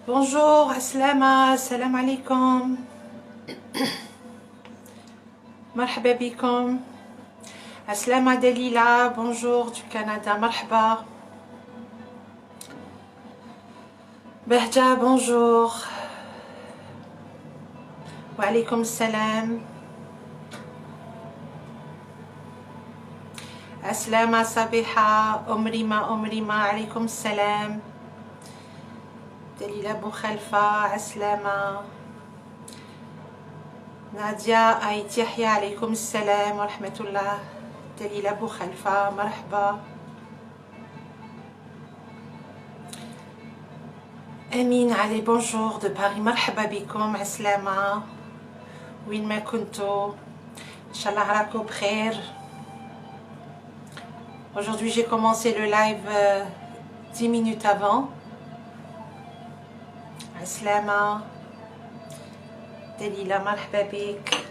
Bonjour, Aslama, salam alaikum. Marhaba bikum. Aslama Dalila, bonjour du Canada, marhaba. Behja, bonjour. Wa alaikum salam. Aslama Sabiha, Omrima, alaikum salam. Dalila Boukhalifa, Aslama. Nadia Aït Yahya, alaykoum salam wa rahmatullah. Dalila Boukhalifa, marhaba. Amin Ali, bonjour de Paris, marhaba bikoum, aslama. Win ma kunto. Inch'Allah rakou bkhair. Aujourd'hui j'ai commencé le live 10 minutes avant. Aslama. Dalila, marhaba bik.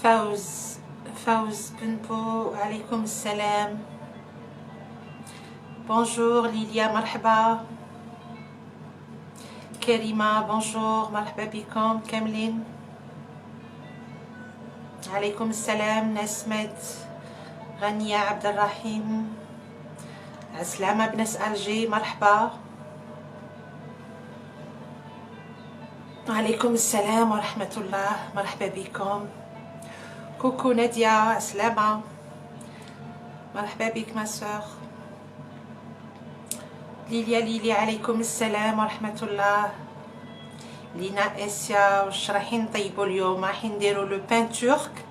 Faouz Benpo, alaykoum salam. Bonjour Lilia, marhaba. Karima, bonjour, marhaba bikoum, Kamlin. Alaykoum salam, Nasmet, Rania Abdelrahim. Aslama Bnas Alger, marhaba. Alaykoum salam wa rahmatullah, marhaba bikoum. Coucou Nadia, aslama. Marhaba bik ma soeur. Lilia, alaykoum salam wa rahmatullah. Lina Essia, واش رايحين نطيبوا اليوم؟ رايحين نديروا لو بان تورك.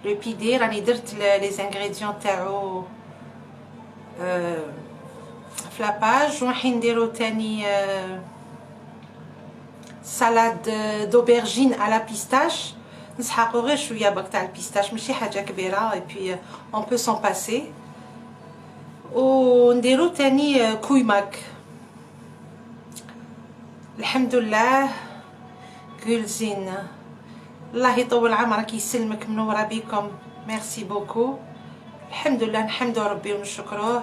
لو بيدي راني درت لي زانغريديون تاعو في لاباج، ورايحين نديروا تاني سالاد دوبرجين على بيستاش. نسحقو غير شويه باك تاع البيستاش، ماشي حاجه كبيره، اي بي اون بو سون باسي. ونديرو تاني كويماك. الحمد لله. كولزين، الله يطول عمرك يسلمك، منوره بكم، ميرسي بوكو. الحمد لله، نحمدو ربي ونشكروه.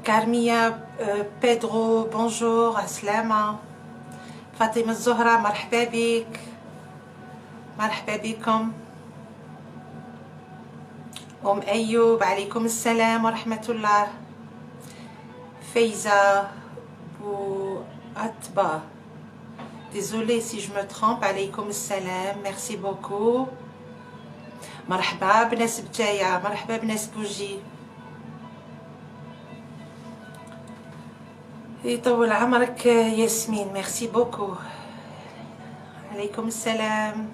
كارميا بيدرو، بونجور، عسلامه. فاطمة الزهرة، مرحبا بك، مرحبا بكم. أم أيوب، عليكم السلام ورحمة الله. فايزة بوأتبا، désolé si je me trompe، عليكم السلام، merci beaucoup. مرحبا بناس بجاية، مرحبا بناس بوجي. يطول عمرك ياسمين، ميرسي بوكو. عليكم السلام،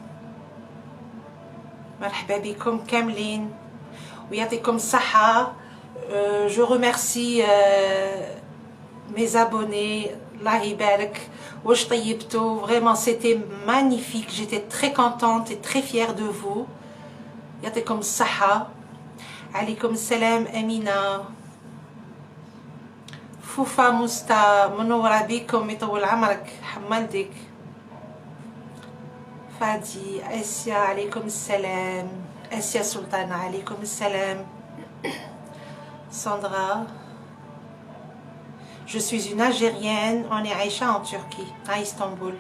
مرحبا بكم كاملين ويعطيكم الصحة. جو remercie mes abonnés، الله يبارك. واش طيبتوا؟ vraiment c'était magnifique، j'étais très contente et très fière de vous. يعطيكم الصحة. عليكم السلام أمينة. فوفا مستا، منورة بكم، يطول عمرك، حملتك. فادي، آسيا، عليكم السلام. آسيا سلطانة، عليكم السلام. Sandra. Je suis une Algérienne, on est عايشة en Turquie, à Istanbul.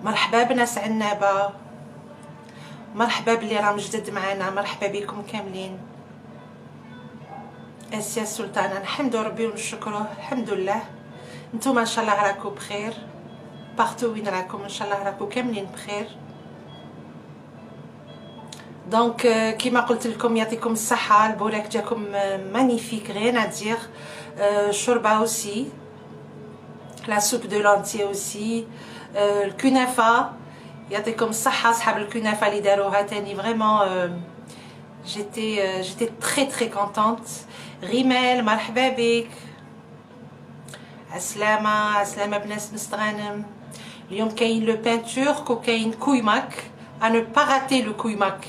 مرحبا بناس عنابة، مرحبا باللي راهم جدد معانا، مرحبا بكم كاملين. آسيا السلطانة، نحمدو ربي ونشكروه، الحمد لله. نتوما ان شاء الله راكو بخير، بارتو وين راكم ان شاء الله راكو كاملين بخير. دونك كيما قلت لكم يعطيكم الصحة. البوراك جاكم مانيفيك، غير ندير. الشوربة اوسي، لا سوب دو لانتي اوسي. الكنافة، يعطيكم الصحة صحاب الكنافة اللي داروها تاني، فريمون j'étais très très contente. ريمال، مرحبا بك. عسلامة، عسلامة بناس مستغانم. اليوم كاين لو بان تورك وكاين كويماك. أنا با راتي لو كويماك.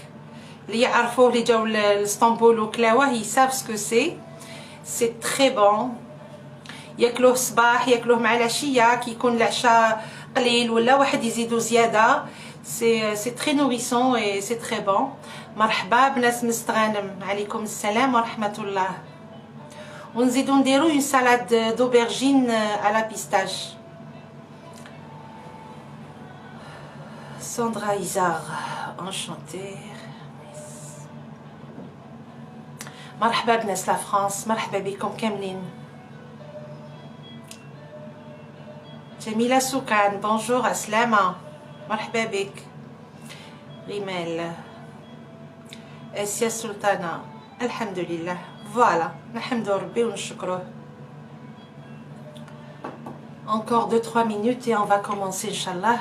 اللي يعرفوه اللي جاو لاسطنبول وكلاوه يساف سكو سي تري بون. ياكلوه الصباح، ياكلوه مع العشية، كي يكون العشاء قليل ولا واحد يزيدو زيادة. c'est très nourrissant et c'est très bon. مرحبا بناس مستغانم عليكم السلام ورحمة الله. ونزيدو نديرو une salade d'aubergine à la pistache. Sandra Izar, enchantée. مرحبا بناس لا فرانس، مرحبا بكم كاملين. جميلة سوكان بونجور عسلامة، مرحبا بك. ريمال اسيا سلطانة الحمد لله. فوالا نحمد ربي ونشكروه. Encore 2-3 minutes et on va commencer Inch'Allah.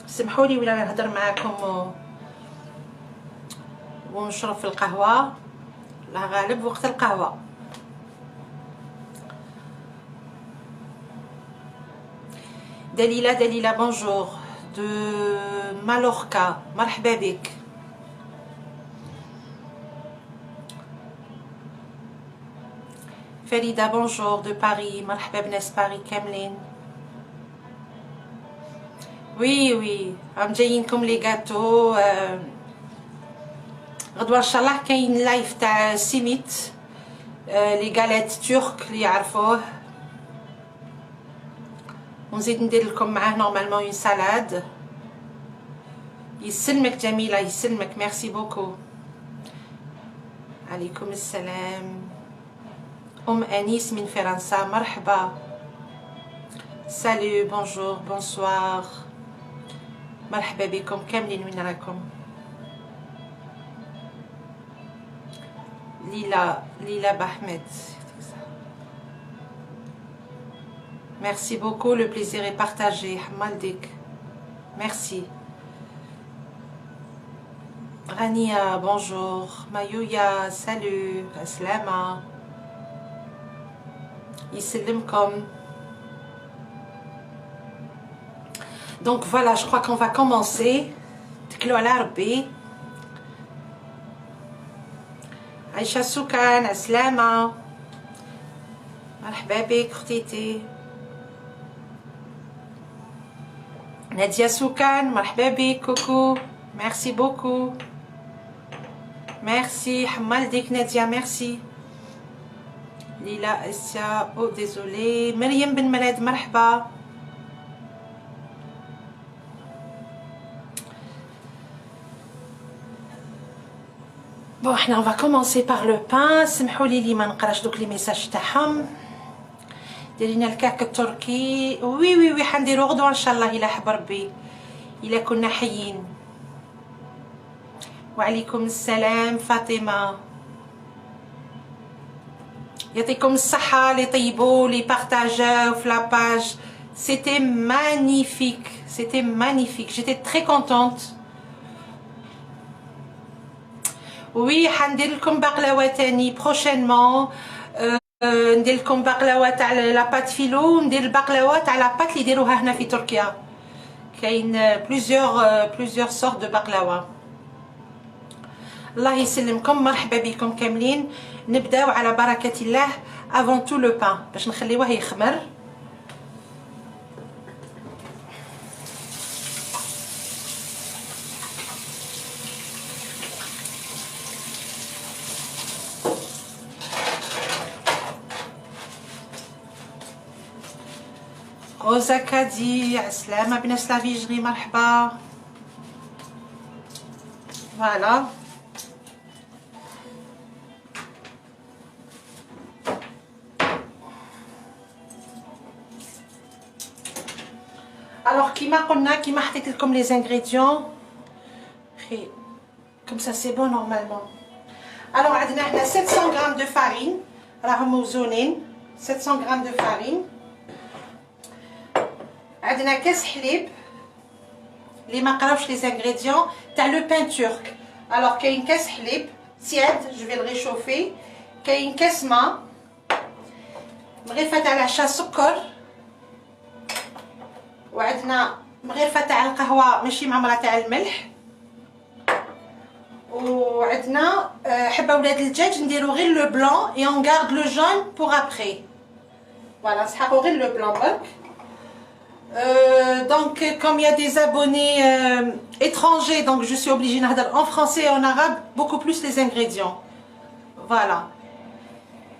سمحوا لي ولا نهضر معاكم ونشرب في القهوة، لا غالب وقت القهوة. دليلة بونجور de Mallorca مرحبا بك. فريدة بونجور de Paris مرحبا بناس باريس كاملين. وي راهم جايينكم لي غاتو. غدوه ان شاء الله كاين لايف تاع سيميت لي غاليت ترك اللي يعرفوه، ونزيد ندير لكم معاه نورمالمون اون سالاد. يسلمك جميله يسلمك، ميرسي بوكو. عليكم السلام. انيس من فرنسا مرحبا. سالو بونجور بونسوار مرحبا بكم كاملين. وين راكم؟ ليلى بحمد. Merci beaucoup, le plaisir est partagé. Hamaldik. Merci. Rania, bonjour. Mayouya, salut. Aslama. Yissalimkom. Donc voilà, je crois qu'on va commencer. Tklo ala Rabbi. Aïcha Soukan, Aslama. Marhaba bik, ختيتي. Nadia Soukan, marhaba bik, coucou. Merci beaucoup. Merci, Hamaldik Nadia, merci. Lila Essia, oh désolé. Myriam Ben Malad, marhaba. Bon, on va commencer par le pain. سمحوا لي ما نقراش دوك لي ميساج تاعهم. ديرينا الكعك التركي. وي حنديرو غدوه ان شاء الله الى حب ربي، الى كنا حيين. وعليكم السلام فاطمه. يعطيكم الصحه لي طيبوا لي بارطاجاو في لاباج. C'était magnifique, j'étais très contente. وي حندير لكم بقلاوه تاني بروشينمون. ندير لكم بقلاوه تاع لاباط فيلو، وندير البقلاوه تاع لاباط اللي يديروها هنا في تركيا. كاين بليزيور سورت دو بقلاوه. الله يسلمكم، مرحبا بكم كاملين. نبداو على بركه الله افون تو لو بان باش نخليوه يخمر. روزا كادي عسلامة بنات سلافيجري مرحبا. فوالا الوغ كيما قلنا، كيما حطيت لكم لي زانغريديون كوم سا سي بون نورمالمون. الوغ عندنا هنا 700 غرام دو فارين راهم موزونين. 700 غرام دو فارين. عندنا كاس حليب اللي ما قراوش لي زانغريديون تاع لو بان تورك. الوغ كاين كاس حليب تياد جو في الريشوفي، كاين كاس ما، مغرفه تاع العشاء سكر، وعندنا مغرفه تاع القهوه ماشي معمره تاع الملح، وعندنا حبه ولاد الدجاج نديرو غير لو بلون اي اون غارد لو جون بور ابري. Voilà, c'est le blanc. Donc, comme il y a des abonnés étrangers, donc je suis obligée de dire en français et en arabe beaucoup plus les ingrédients. Voilà.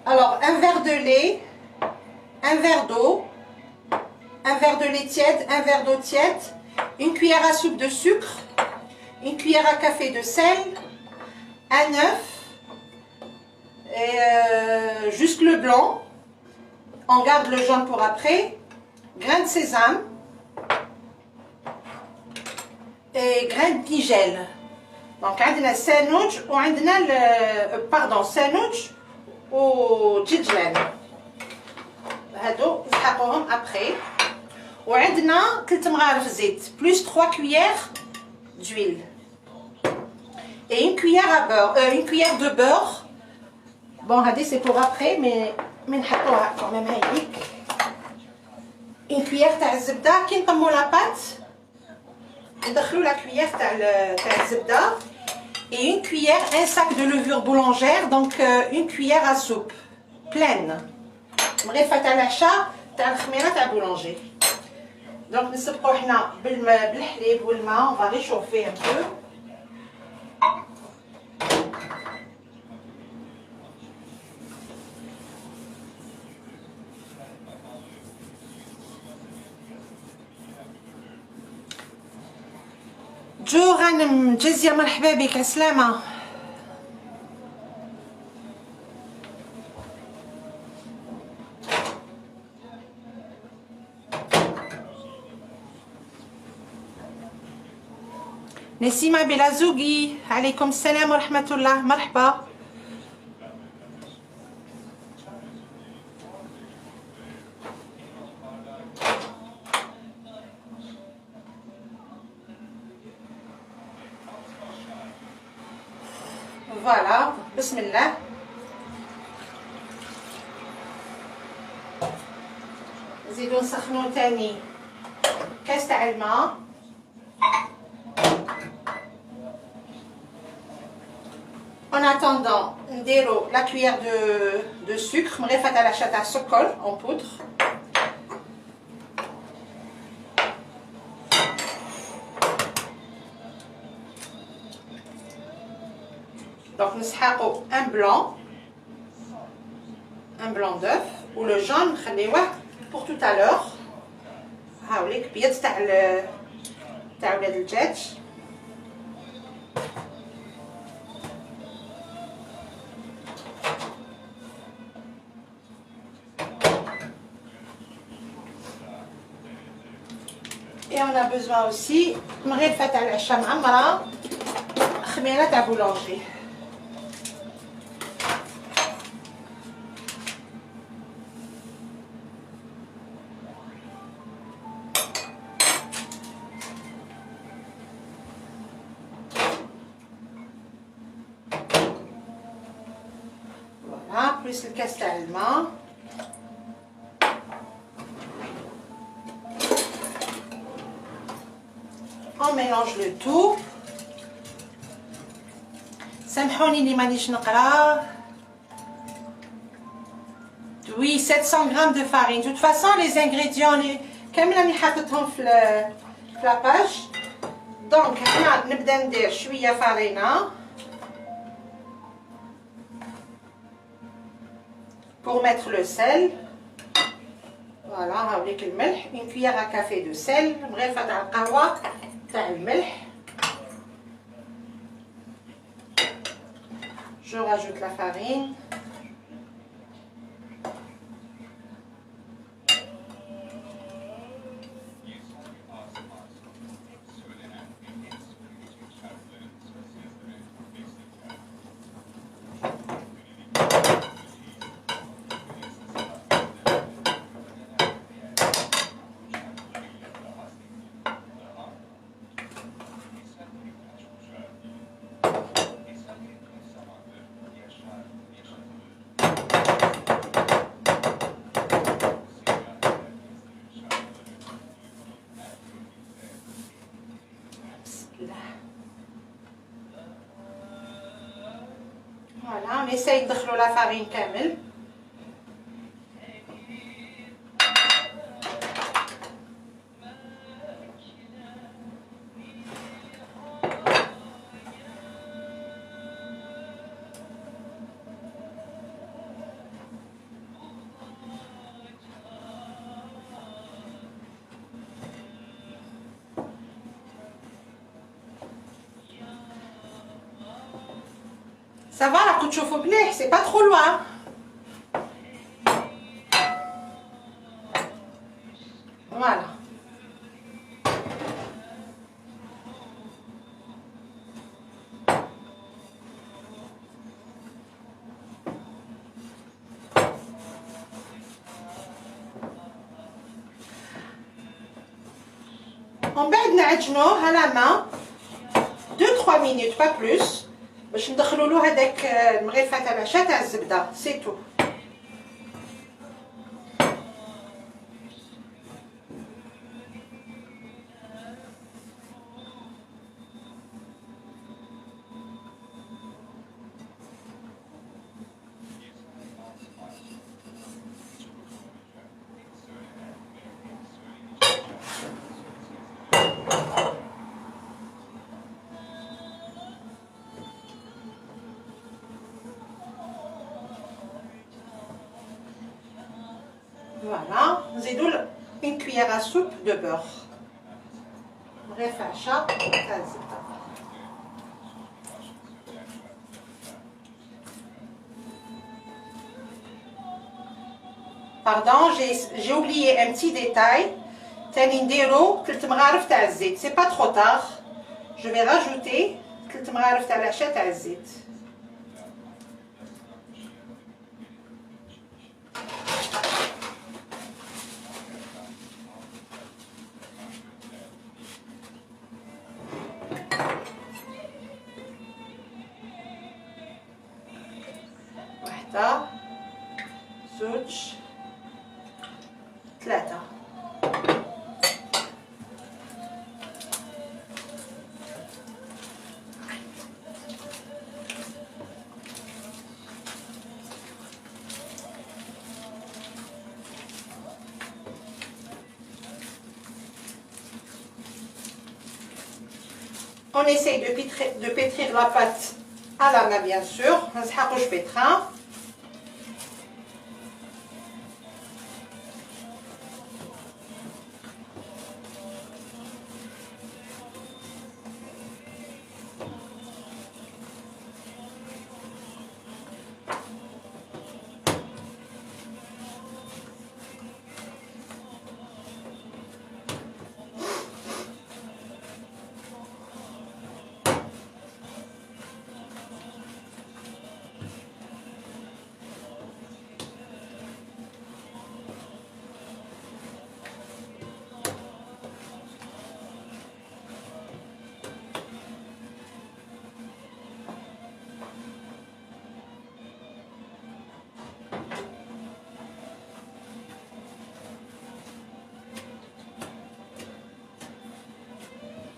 Alors, un verre de lait, un verre d'eau, un verre de lait tiède, un verre d'eau tiède, une cuillère à soupe de sucre, une cuillère à café de sel, un œuf, et juste le blanc. On garde le jaune pour après. Grain de sésame et grain de nigel. Donc, on a le sandwich ou on a le sandwich ou djidjlan. هادو نسحقوهم après. وعندنا 3 مغارف زيت plus 3 cuillères d'huile et une cuillère à beurre, une cuillère de beurre. Bon, هادي c'est pour après, mais نحطوها quand même هيك. Une cuillère تاع الزبده. كي نطمو لا بات ندخلو لا cuillère تاع الزبده et une cuillère, un sac de levure boulangère, donc une cuillère à soupe pleine. مغرفه تاع العشاء تاع الخميره تاع بولانجي. دونك نسبقو حنا بالحليب والماء. on va réchauffer un peu. جو غانم جزية مرحبا بك. عسلامة. نسيمة بلازوقي عليكم السلام ورحمة الله. مرحبا. فوالا بسم الله. نزيدو نسخنو تاني كاس تاع الماء. En attendant, نديرو la cuillère de sucre مغرفة تاع العشاء تاع السكر en poudre. Donc نسحقو un blanc d'œuf ou le jaune نخليوه pour tout à l'heure. هاوليك بيض تاع ولاد الدجاج. Et on a besoin aussi مغرفة تاع العشاء معمرة خميرة تاع بولانجي. Voilà, plus الكاس تاع الماء. On mélange le tout. سامحوني اللي مانيش نقرا. Oui, 700 grammes de farine. De toute façon, les ingrédients كامل راني حاطتهم في la page. Donc هنا نبدا ندير شويه فرينه pour mettre le sel. Voilà, هاوليك الملح. Une cuillère à café de sel. مغرفه تاع القهوه تاع الملح. Je rajoute la farine. Voilà, on essaye de mettre la farine كامل. Ça va, راكم تشوفوا مليح, c'est pas trop loin. Voilà. On بعد نعجنوه à la main 2-3 minutes pas plus باش ندخلوا له هذاك المغرفه تاع العشاء تاع الزبده سي تو. Voilà, نزيدو une cuillère à soupe de beurre. مغرفه عشاء تاع الزبده. Pardon, j'ai oublié un petit détail. تاني نديرو 3 مغارف تاع الزيت. C'est pas trop tard. Je vais rajouter 3 مغارف تاع العشاء تاع الزيت. واحدة زوج ثلاثة. On essaye de pétrir la pâte à la main bien sûr. ما نسحقوش pétrin.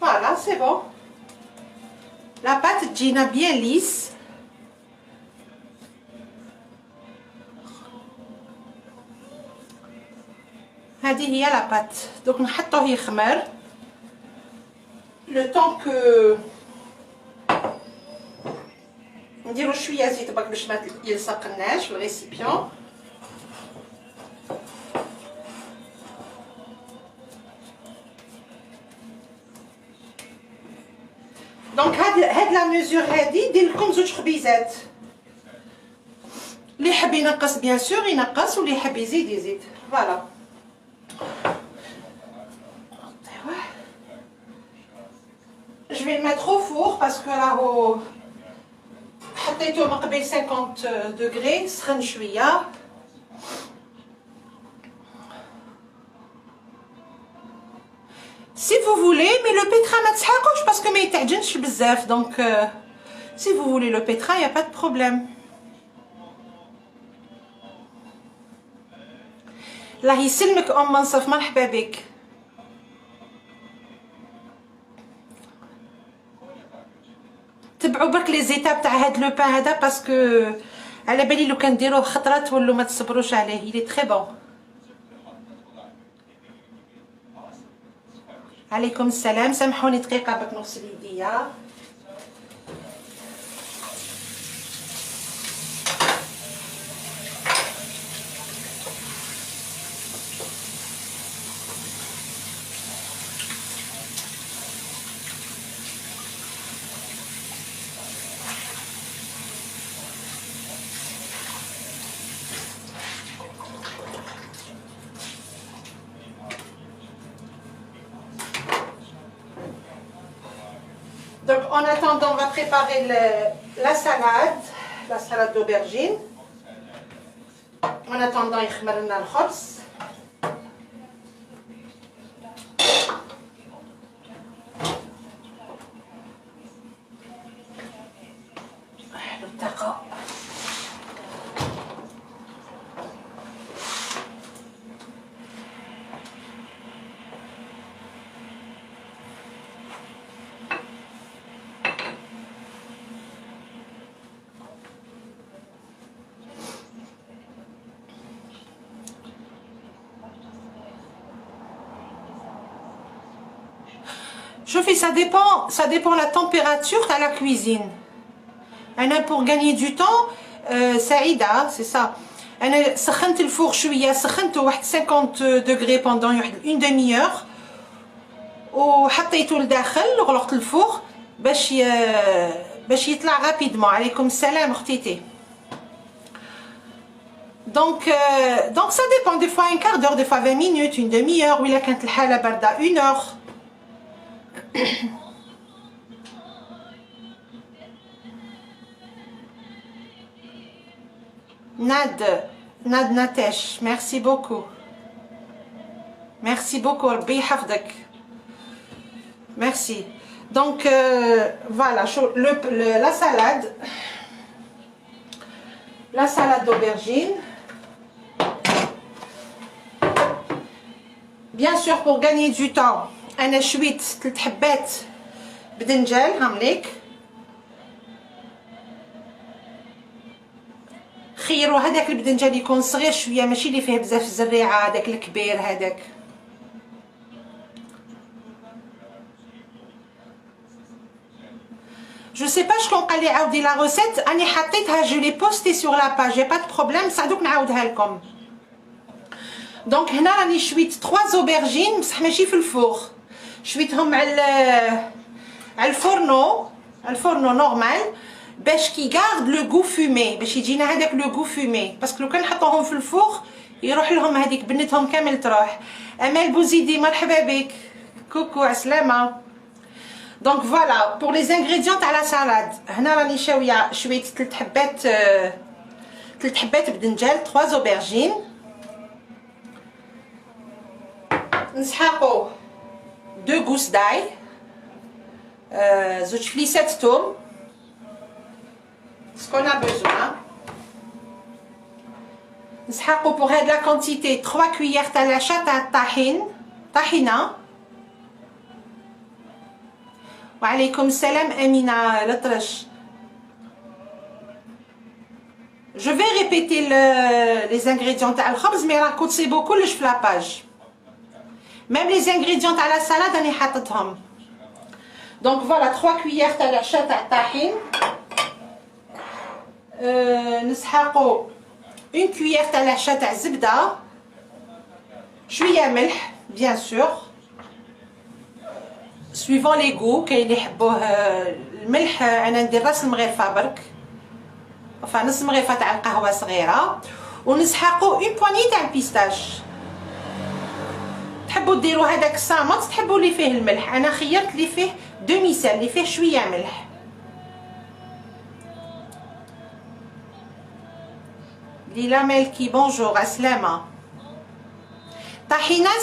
Voilà, c'est bon. La pâte تجينا bien lisse. هذه هي la pâte. Donc نحطوه يخمر. Le temps que نديرو شويه زيت برك باش ما يلصقناش في الريسيبيون. دونك هاد لا ميزور هادي دير لكم زوج خبيزات. اللي يحب ينقص بيان سور ينقص واللي يحب يزيد يزيد. فوالا. Je vais le mettre au four parce que راهو حطيته من قبل 50 degrés سخن شويه. Si vous voulez, mais le pétrin ما تسحقوش parce que ما يتعجنش بزاف. Donc si vous voulez le pétrin, il y a pas de problème. الله يسلمك ام منصف مرحبا بك. تبعوا برك لي زيتاب تاع هاد لو بان هذا باسكو على بالي لو كان ديروه خطره تولوا ما تصبروش عليه. il est très bon. عليكم السلام. سامحوني دقيقه باك نغسل يديا. Donc en attendant, on va préparer la salade d'aubergine. En attendant, يخمر لنا الخبز. حلو الطاقة. شوفي ça dépend la température à la cuisine. أنا pour gagner du temps سعيدة c'est ça. أنا سخنت الفوق شوية سخنته واحد 50 degrés pendant واحد une demi-heure وحطيته لداخل وغلقت الفوق باش يطلع rapidement. عليكم السلام اختيتي. Donc ça dépend des fois un quart d'heure, des fois 20 minutes, une demi-heure وإلا كانت الحالة باردة 1 heure. Nad Natesh, merci beaucoup. Merci beaucoup, Rabbi Hafdak. Merci. Donc voilà, la salade d'aubergine. Bien sûr, pour gagner du temps, أنا شويت 3 حبات بدنجال هامليك. خيروا هذاك البدنجال يكون صغير شويه ماشي اللي فيه بزاف الزريعه هذاك الكبير هذاك. Je sais pas شكون قال لي عاودي لا روسيت اني حطيتها جو لي بوستي سور لا باج با دو بروبليم صعدوك نعاودها لكم. دونك هنا راني شويت 3 زوبرجين بصح ماشي في الفور شويتهم على الفورنو نورمال باش كي غارد لو غو فومي باش يجينا هذاك لو غو فومي باسكو لو كان نحطوهم في الفوغ يروح لهم هذيك بنتهم كامل تروح. امال بوزيدي مرحبا بك كوكو عسلامه. دونك فوالا بور لي انغريديون تاع لا سالاد هنا راني شاويه شويه 3 حبات بدنجال 3 زوبرجين نسحقوا 2 غوس داي زوج فليسات توم ce qu'on a besoin. نسحقوا pour هاد la quantité 3 cuillères تاع العشاء تاع طحينه. وعليكم السلام امينه لطرش. Je vais répéter les ingrédients تاع الخبز مي راه كتسيبوا كلش في لاباج. même les ingrédients تاع la salade راني حاطتهم. donc voilà 3 cuillères تاع العشاء تاع الطحين. نسحقوا 1 cuillère تاع العشاء تاع الزبده شويه ملح بيان سور suivant les goûts كاين اللي يحبوه الملح انا ندير راس المغرفه برك نص مغرفه تاع القهوه صغيره. ونسحقوا 1 بواني تاع البيستاش تحبوا ديروا هذاك الصامت تحبوا اللي فيه الملح انا خيرت اللي فيه دومي سال اللي فيه شويه ملح. Lila Melki, bonjour, Aslama. Tahina,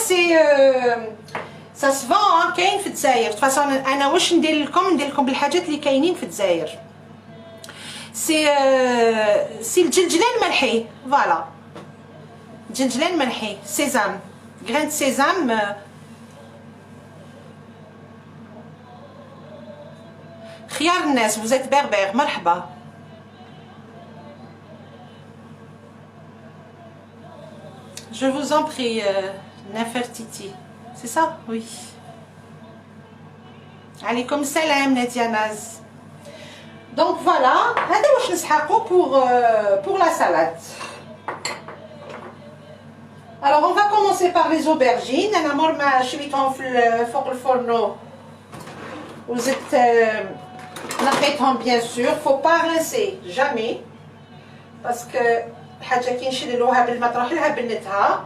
ça se vend, hein, كاين في الجزائر. De toute façon, أنا واش ندير لكم بالحاجات اللي كاينين في الجزائر. سي الجلجلان ملحي، فوالا. جلجلان ملحي، سيزام، grain de sésame. خيار الناس، vous êtes berbère, مرحبا. Je vous en prie, Nefertiti. C'est ça? Oui. Alaykoum salam, Nadia Naz. Donc voilà, هذا واش نسحقوا pour la salade. Alors on va commencer par les aubergines. أنا مور ما شويتهم فوق الفرن وزدت نقيتهم bien sûr. Faut pas rincer, jamais. Parce que حاجه كي نشللوها بالما تروح لها بنتها.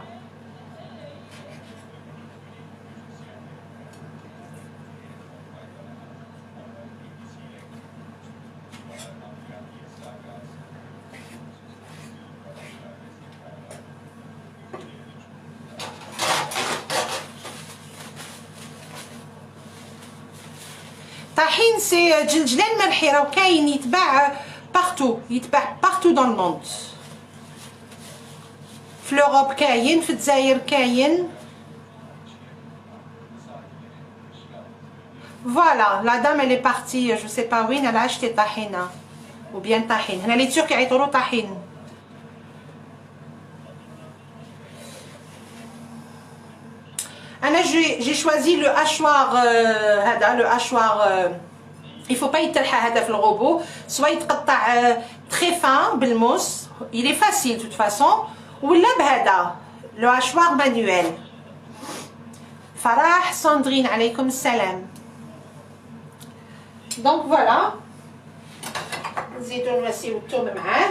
طحين سي جلجلان مرحي راه كاين يتباع بارتو، يتباع بارتو دون الموند. في لوروب كاين، في الجزائر كاين. فوالا لا دام اللي بارتي جو سي با وين انا عشتي طحينه ou bien طحين. هنا لي ترك يعيطوا له طحين. انا جي شوازي لو هاشوار هذا لو هاشوار il faut pas يتلحى هذا في الغوبو، سوا يتقطع تري فان بالموس il est facile de toute façon، ولا بهذا لو هاشوار مانويل. فرح ساندرين عليكم السلام. دونك فوالا نزيدو نواسيو الثوم معاه.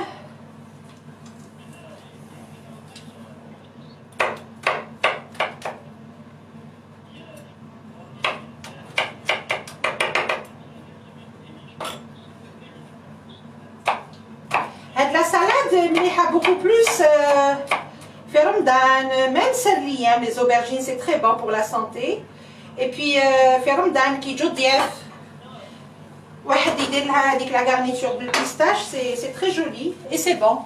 هاد لا سالاد مليحه بوكو بلوس في رمضان، ميم سير ليام لي زوبرجين سي تري بون بور لا سانتي. اي بي في رمضان كي يجو الضياف واحد يدير لها هذيك لا غارنيتور بالبيستاش، سي تري جولي اي سي بون.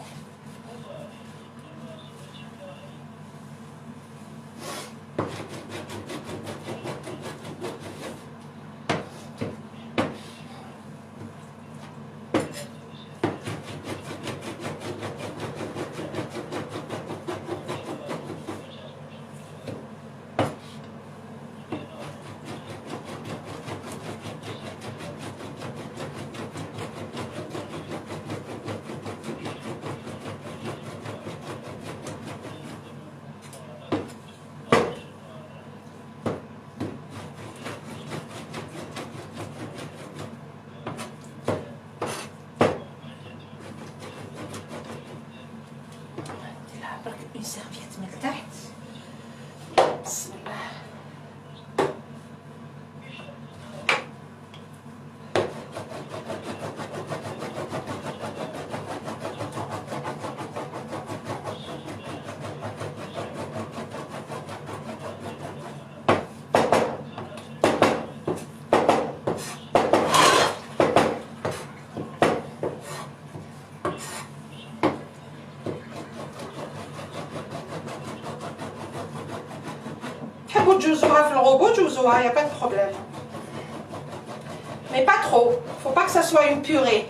Une serviette من تحت. بسم الله. تحبوا تجوزوها في الغوبو جوزوها، y a pas de problème. Mais pas trop, faut pas que ça soit une purée.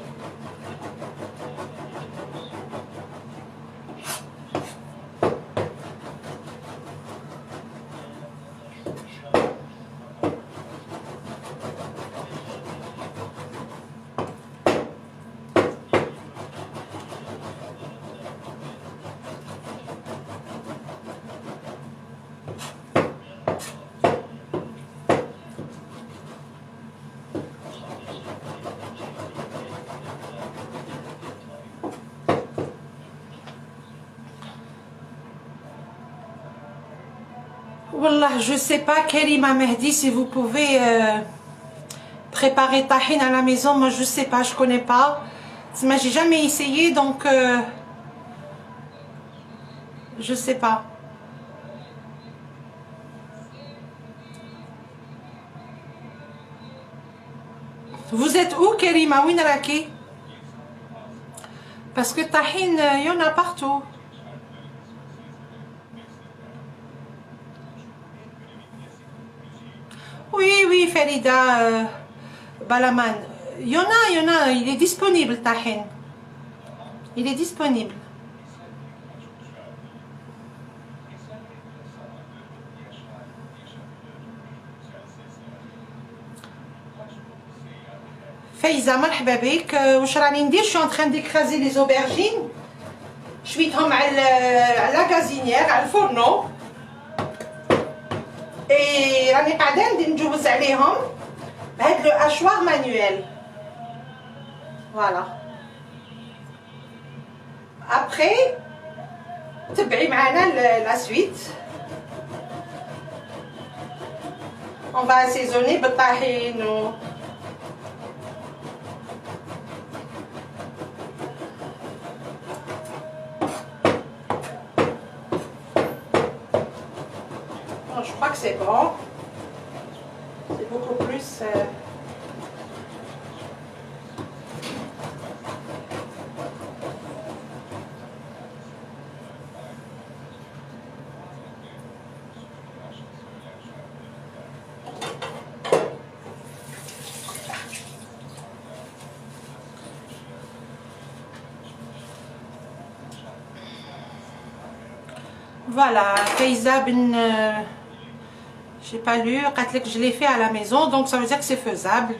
Wallah, je sais pas, Karima Mehdi, si vous pouvez préparer tahine à la maison. Moi, je sais pas, je connais pas. Moi, j'ai jamais essayé, donc je sais pas. Vous êtes où, Karima? Où est-ce? Parce que tahine, il y en a partout. Oui, oui, Farida Balaman. Il y en a, il est disponible, tahine. Il est disponible. Faiza, مرحبا بك. واش راني ندير؟ شو en train d'écraser les aubergines. شويتهم على لا كازينيير، على الفورنو. اي راني قاعده نجوز عليهم بهاد لو هاشوار مانويل. فوالا. ابخي تبعي معنا لا سويت. On va assaisonner بالطحين و je crois que c'est bon. C'est beaucoup plus Voilà, Faiza Ben, j'ai pas lu, je l'ai fait à la maison, donc ça veut dire que c'est faisable.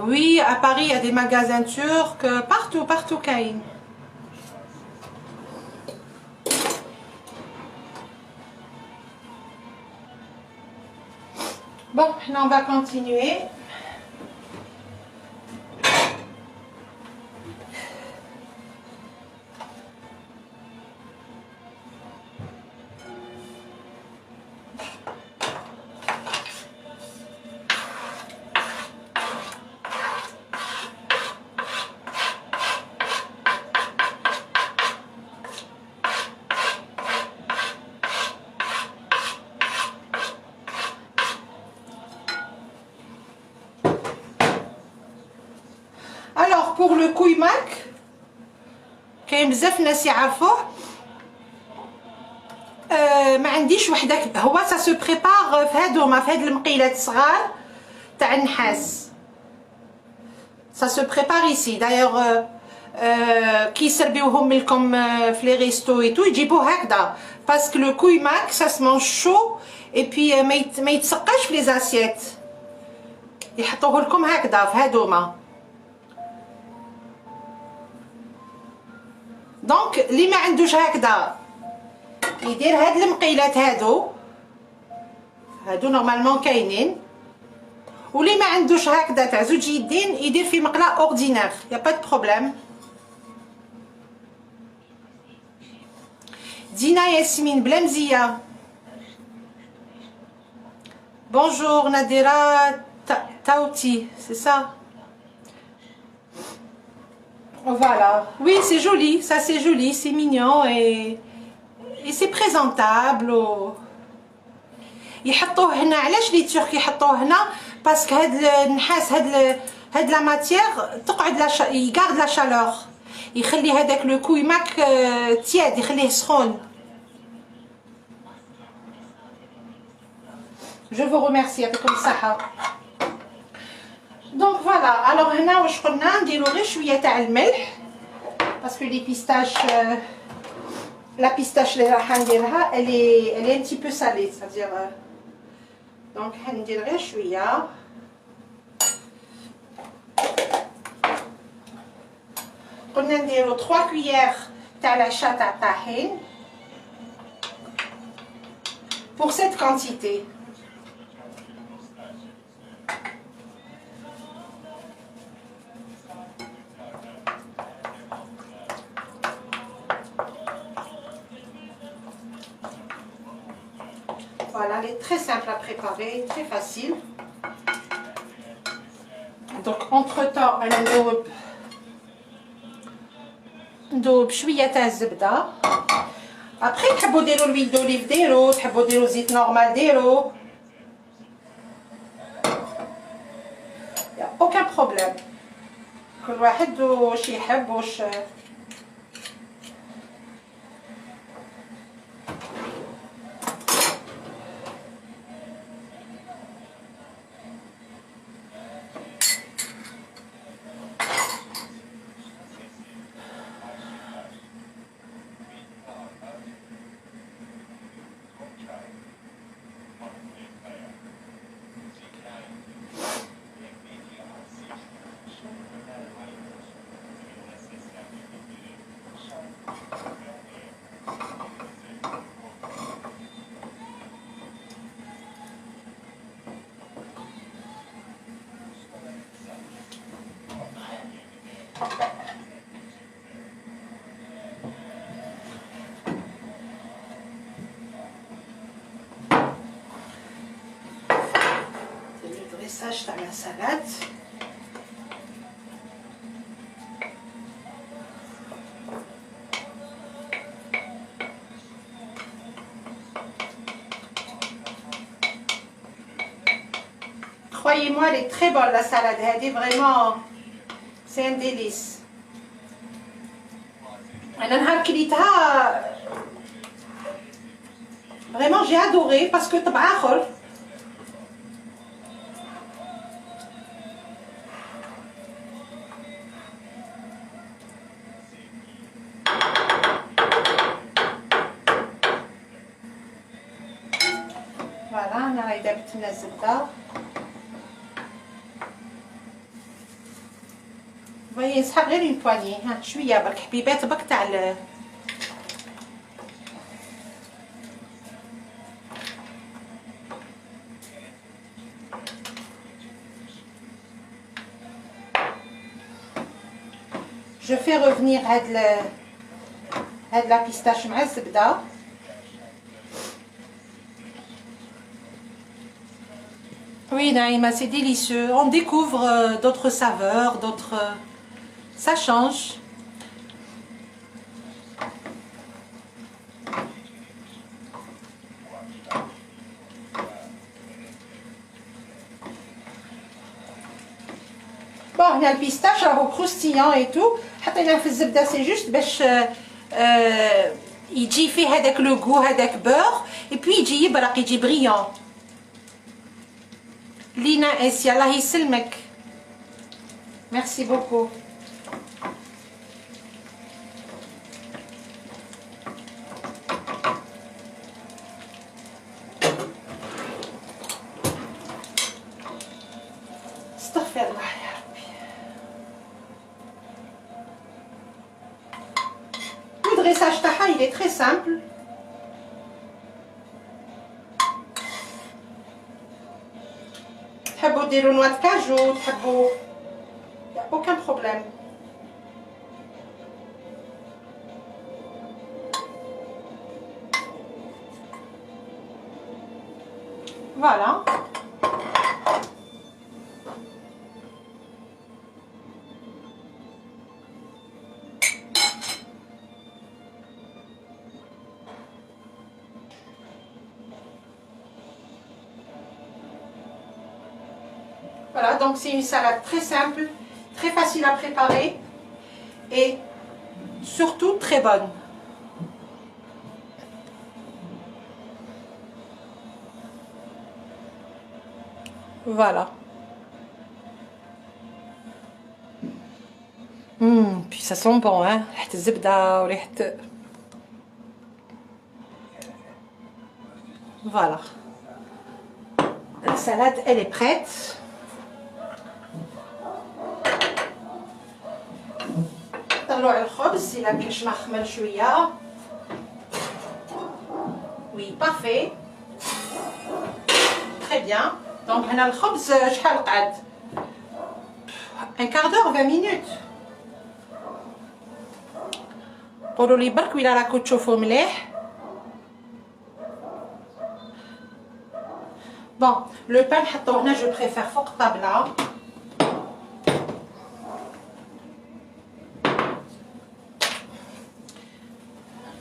Oui, à Paris, il y a des magasins turcs, partout, Caïn. Bon, là, on va continuer. Alors, pour le كويماك كاين بزاف ناس يعرفوه. ما عنديش وحده، هو ça se prépare في هادوما، في هاد المقيلات الصغار تاع النحاس. ça se prépare ici d'ailleurs. كي يسربيوهم لكم في لي ريستو اي تو يجيبوه هكذا باسكو لو كويماك ça se mange chaud et puis ما يتسقاش في لي زاسيت، يحطوه لكم هكذا في هادوما. دونك اللي ما عندوش هكذا يدير هاد المقيلات هادو نورمالمون كاينين، واللي ما عندوش هكذا تاع زوج يدين يدير في مقله اوردينير، يا با دو بروبليم. دينا ياسمين بلا مزيه. بونجور نادرة تاوتي، سي سا. Voilà, oui c'est joli, ça c'est joli, c'est mignon et c'est présentable. يحطوه هنا، علاش لي ترك يحطوه هنا؟ باسكو هاد النحاس هاد لا ماتيير تقعد يغارد لا شالور، يخلي هذاك لو كويماك تياد، يخليه سخون. جو فو ريميرسي، يعطيكم الصحة. دونك فوالا، الوغ هنا واش قلنا نديرو غير شويه تاع الملح باسكو لي بيستاش، لا بيستاش اللي راح نديرها الي ان تي بو سالي، صافي. دونك حندير غير شويه. قلنا نديرو 3 كويير تاع العشاء تاع الطحين pour cette quantité. Voilà, elle est très simple à préparer, très facile. Donc entre temps انا ندوب شويه تاع الزبده. ابري تحبوا ديروا الويل دوليف ديروا، تحبوا ديروا زيت نورمال ديروا، يا اوكان بروبليم، كل واحد واش يحب واش. dressage تاع la salade. Croyez-moi, elle est très bonne la salade. Elle est vraiment, c'est un délice. أنا نهار كليتها vraiment j'ai adoré parce que طبع آخر. درت لنا الزبده فهي يسحق غير اون بواني ها شويه برك حبيبات برك تاع Je fais revenir هاد لا بيستاش مع الزبده. Oui, Naïma, c'est délicieux. On découvre d'autres saveurs, d'autres... Ça change. Bon, on a le pistache, راهو croustillant et tout. حطيناه في الزبده سي جوست باش يجي فيه هذاك لو غو هذاك بور et puis يجي يبرق يجي بريون. لينا اسيا الله يسلمك. Merci beaucoup. استغفر الله يا ربي. Le dressage تاعها il est très simple. تحبوا ديروا نواه كاجو تحبوا aucun problème. Voilà. Voilà, donc c'est une salade très simple, très facile à préparer et surtout très bonne. Voilà. Puis ça sent bon, hein. ريحة الزبدة وريحة. Voilà. La salade, elle est prête. طلعوا الخبز إلا كاش ما خمر شوية. Oui, parfait. Très bien. Donc هنا الخبز شحال قعد؟ un quart d'heure 20 minutes. قولوا لي برك ولا راكو تشوفوا مليح. Bon, le pain نحطوه هنا je préfère فوق الطابلة.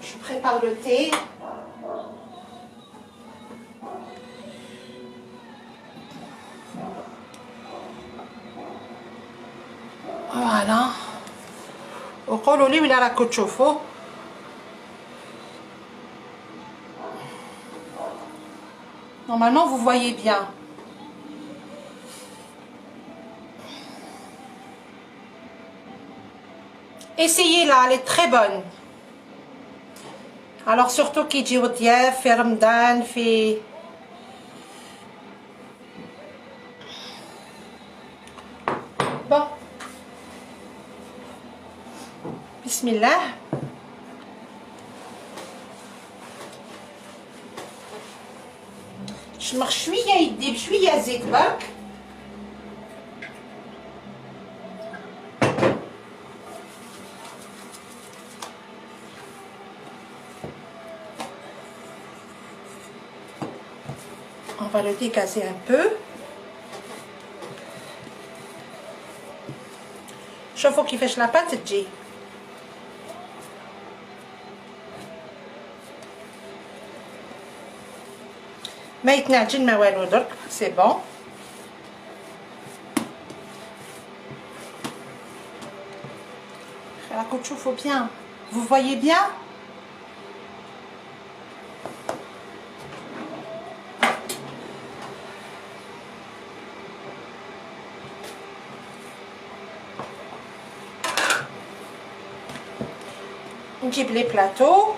Je prépare le thé. Voilà. وقولوا لي ولا راكو تشوفوا. Normalement vous voyez bien. Essayez-la, elle est très bonne. Alors surtout كي يجيو الضياف في رمضان في bon. بسم الله. شمخ شويه يدي بشويه زيت برك. On va le dégazer un peu. شوفوا كيفاش لاباط تجي. ما يتنعجن ما والو درك سي بون. راكو تشوفوا بيان. Vous voyez bien. نجيب لي بلاطو.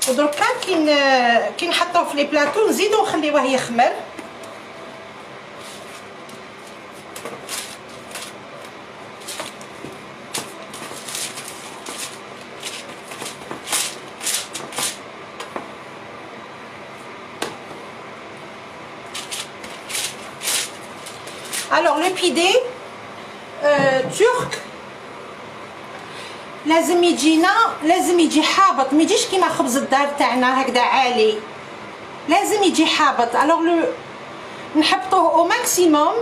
ودركا كي نحطوه في لي بلاطو نزيدو نخليوه يخمر. Alors le pidé ترك لازم يجي حابط، ما يجيش كيما خبز الدار تاعنا هكذا عالي، لازم يجي حابط. الوغ نحبطوه او ماكسيموم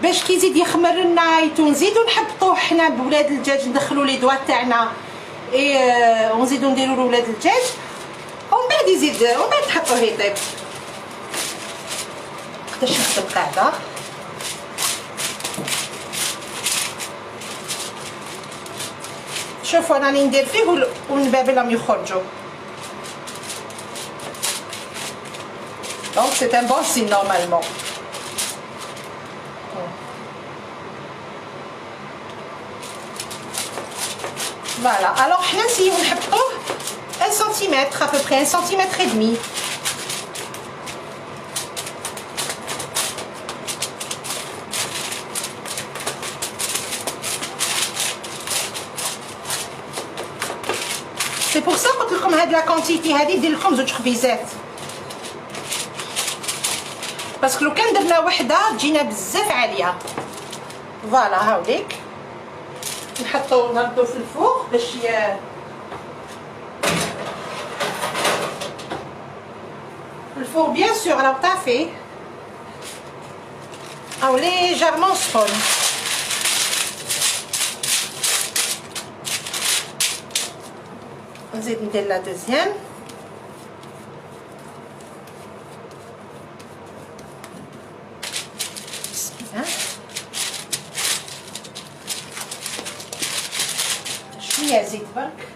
باش كي يزيد يخمر لنا نزيدو نحبطوه حنا بولاد الدجاج، ندخلو لي دوا تاعنا ونزيدو نديرو لولاد الدجاج، ومن بعد نحطوه يطيب. قداش نخدم قاعده شوفوا انا راني ندير فيه والنبابل يخرجوا. Donc c'est un bon signe normalement. Voilà. Alors حنا نسيو نحطوه 1 سنتيمتر à peu près 1 سنتيمتر et demi. C'est pour ça قلت لكم هاد لا كونتيتي هادي ندير لكم 2 خبيزات، باسكو لو كان درنا وحده تجينا بزاف عاليه. فوالا هاوليك نردو في الفوق باش الفوق بيان سور راهو طافي او ليجيرمون سخون. نزيد ندير لا دوزيام. شويه زيت برك.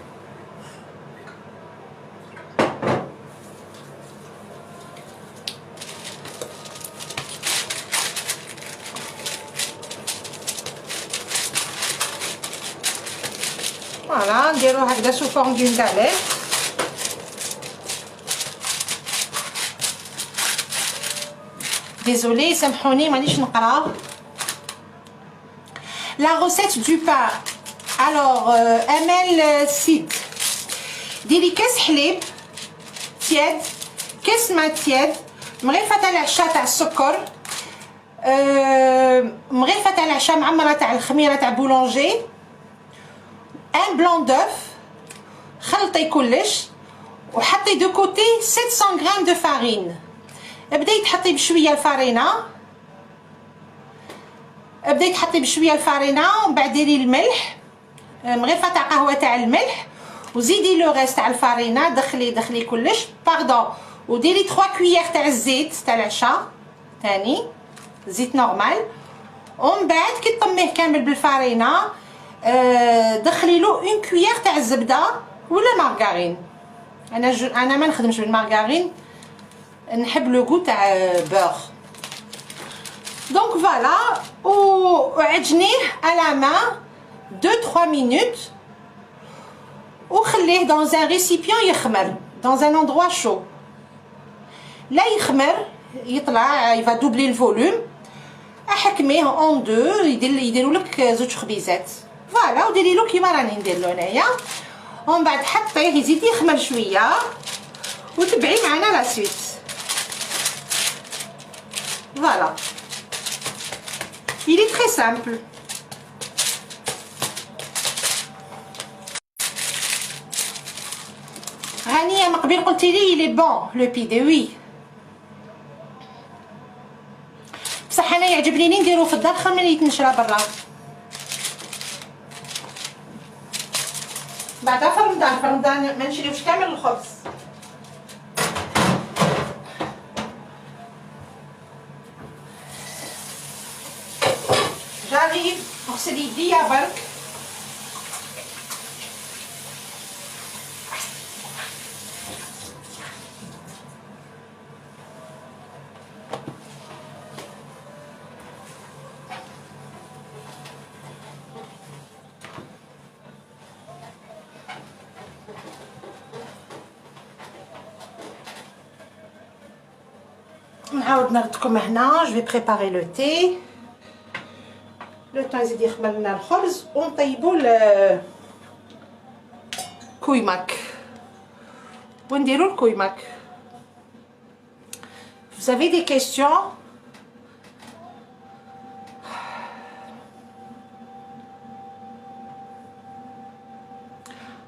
فوالا نديرو هكذا سو فورم دون غاليت. ديزولي سامحوني مانيش نقرا. لا روسيت دو بان. الوغ امال سيد ديري كاس حليب تياد، كاس ما تياد، مغرفه تاع العشاء تاع السكر، مغرفه تاع العشاء معمره تاع الخميره تاع بولونجي، ان بلون دوف، خلطي كلش وحطي دو كوتي 700 غرام دو فارين. بداي تحطي بشويه الفارينه، ومن بعد ديري الملح، مغرفه تاع قهوه تاع الملح، وزيدي لو ريست تاع الفارينه، دخلي كلش باردون، وديري 3 كويير تاع الزيت تاع العشاء ثاني، زيت نورمال، ومن بعد كي طميه كامل بالفارينه دخلي له 1 كويير تاع الزبده ولا مارغارين. انا ما نخدمش بالمارغارين، نحب لو غو تاع بور. دونك فوالا وعجنيه على ما 2-3 minutes وخليه dans un récipient يخمر dans un endroit chaud. لا يخمر يطلع يفا دوبلي الفوليوم، احكميه اون دو، يديروا لك 2 خبيزات. فوالا وديري له كيما راني ندير له هنايا، ومن بعد حطيه يزيد يخمر شويه وتبعي معنا لا سويت. فوالا il est très simple. هانيه من قبل قلتي لي لي بون لو بيدي وي، بصح انا يعجبني نديرو في الدار خير من يتنشرى برا. بعدا في رمضان ما نشريوش كامل الخبز. جاريب نغسل يديا برك. نعاود نردكم هنا. جو في بريباري لو تي لو طون يزيد يخمر لنا الخبز ونطيبوا الكويماك ونديروا الكويماك. Vous avez des questions?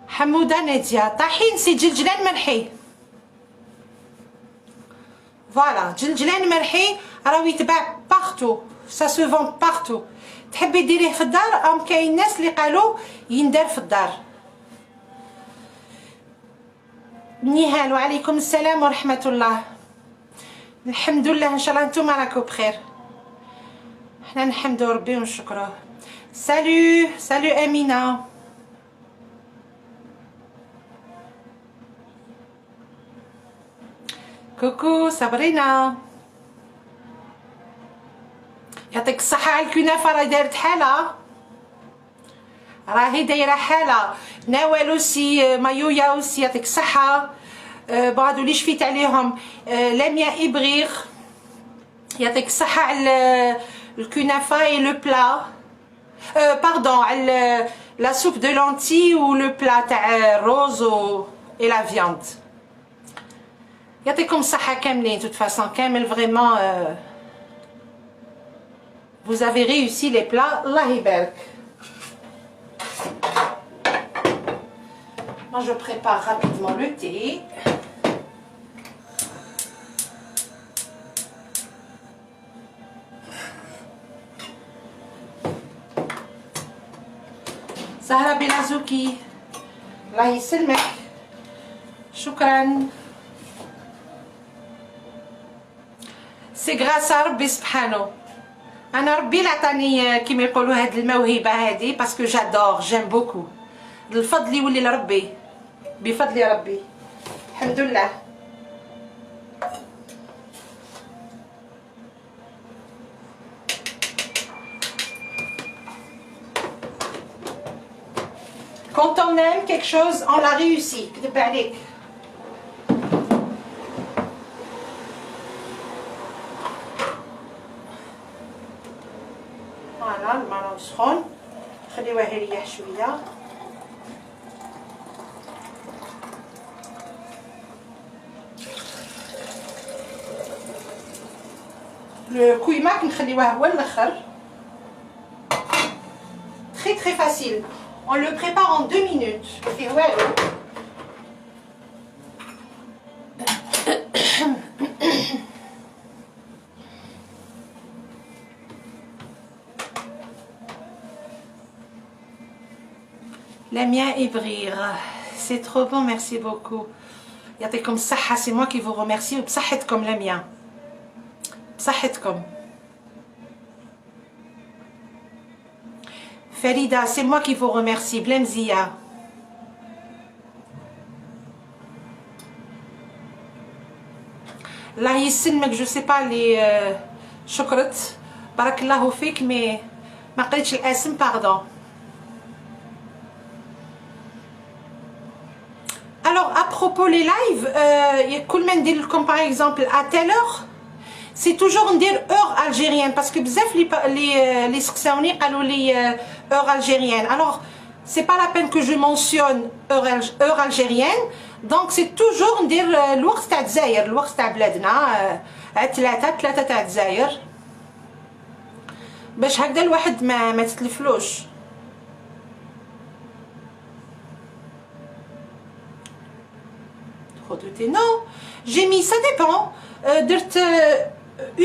حمودة نادية طاحين سي جلجلان مرحي. فوالا جلجلان مرحي راهو يتباع بارتو، سا سو فون بارتو. تحبي ديريه في الدار ام كاين ناس اللي قالوا يندار في الدار. نهال وعليكم السلام ورحمة الله. الحمد لله ان شاء الله نتوما راكو بخير. حنا نحمدو ربي ونشكروه. سالو سالو امينه. كوكو صابرينا يعطيك الصحة على الكنافة. راهي دايرة حالة، راهي دايرة حالة. نوال اوسي مايويا اوسي يعطيك الصحة. بعضو لي شفيت عليهم لميا ابريغ يعطيك الصحة على الكنافة اي لو بلا باردون على لا سوب دو لونتي و لو بلا تاع الروز اي لا فياند. يعطيكم الصحة كاملين. توت فاسون كامل فريمون vous avez réussi les plats. الله يبارك. Moi je prépare rapidement le thé. زهرة بلازوكي الله يسلمك. شكرا. سي غراس ربي سبحانه. انا ربي اللي عطاني كيما يقولوا هاد الموهبه هادي باسكو جادور جيم بوكو. الفضل يولي لربي بفضل ربي الحمد لله. Quand on aime quelque chose, on l'a réussi. كذب عليك. فوالا الماء سخون خليوه يريح شويه. الكويماك نخليوه هو الاخر. très très facile. On le prépare en 2 minutes. فيه والو. Lamia Ibrir, c'est trop bon, merci beaucoup. يعطيكم الصحة. c'est moi qui vous remercie. وبصحتكم لميا بصحتكم. Farida, c'est moi qui vous remercie. Blemzia. الله يسلمك. جو سي با لي شكرت بارك الله فيك مي ما قريتش الاسم باردون. Alors à propos les lives, كل ما ندير لكم par exemple à telle heure, c'est toujours ندير heure algérienne parce que بزاف لي سقساوني قالوا لي heure algérienne. Alors c'est pas la peine que je mentionne heure algérienne. Donc c'est toujours ندير الوقت تاع الجزائر، الوقت تاع بلادنا ثلاثة تاع الجزائر باش هكذا الواحد ما تتلفلوش. Non, j'ai mis, ça dépend.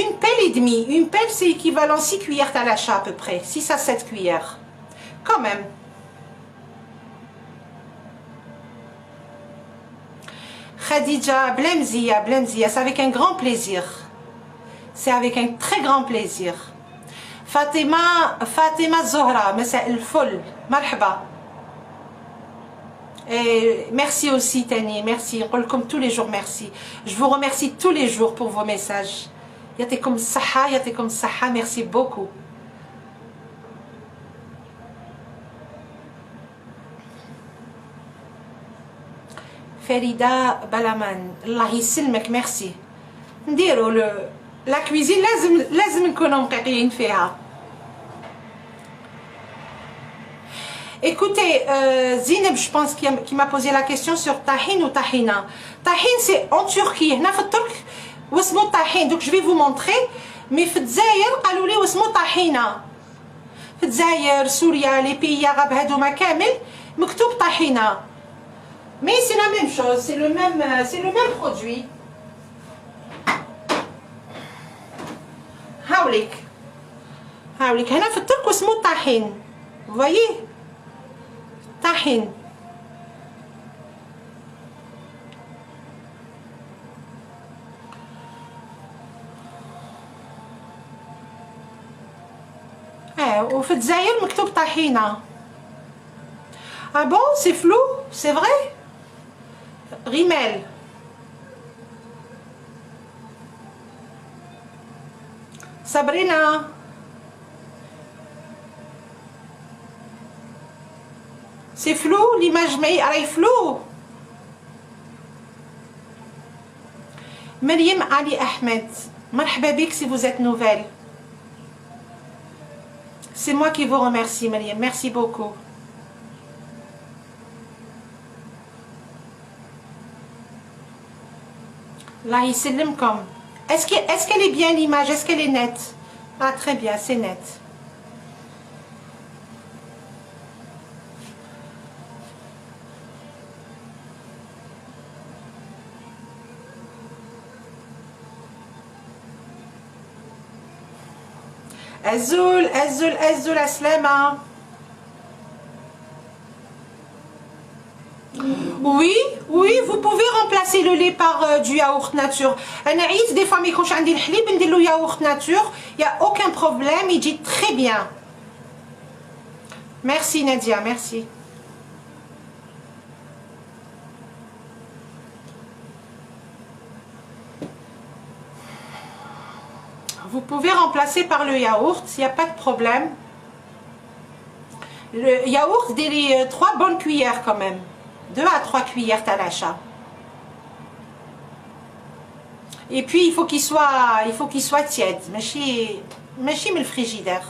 Une pelle et demie. Une pelle c'est équivalent 6 cuillères à l'achat à peu près. 6 à 7 cuillères. Quand même. Khadija, Blemzia, c'est avec un grand plaisir. C'est avec un très grand plaisir. Fatima Zohra, مساء الفل. مرحبا. Et merci aussi Tani, merci. Comme tous les jours, merci. Je vous remercie tous les jours pour vos messages. Yatikum saha, merci beaucoup. Farida Balaman, Allah yisselmek, merci. Ndiro لا كويزين لازم نكونوا مقيقين فيها. Écoutez, Zineb, je pense qui m'a posé la question sur tahine ou tahina. Tahine, c'est en Turquie. هنا في الترك واسمه tahine. Donc je vais vous montrer. Mais في الجزائر قالوا لي واسمه طحينة. في الجزائر سوريا لي بيي غاب هادوما كامل مكتوب طحينة. Mais c'est la même chose, c'est le même produit. هاوليك هنا في الترك واسمه طحين. Vous voyez? طحين. وفي الجزائر مكتوب طحينة. Ah bon, c'est flou, c'est vrai? Rimel. Sabrina. C'est flou, l'image mais elle est floue. Mariam Ali Ahmed. Marhaba bik si vous êtes nouvelle. C'est moi qui vous remercie, Mariam. Merci beaucoup. Là, comme. Est-ce qu'elle est bien l'image? Est-ce qu'elle est nette? Ah, très bien, c'est net. Azul, Aslama. Oui, vous pouvez remplacer le lait par du yaourt nature. Des fois, mais quand j'ai un halib, le yaourt nature, il n'y a aucun problème, il dit très bien. Merci Nadia, merci. Vous pouvez remplacer par le yaourt, il n'y a pas de problème. Le yaourt, des 3 bonnes cuillères quand même. 2 à 3 cuillères à l'achat. Et puis il faut qu'il soit tiède, machine le frigidaire.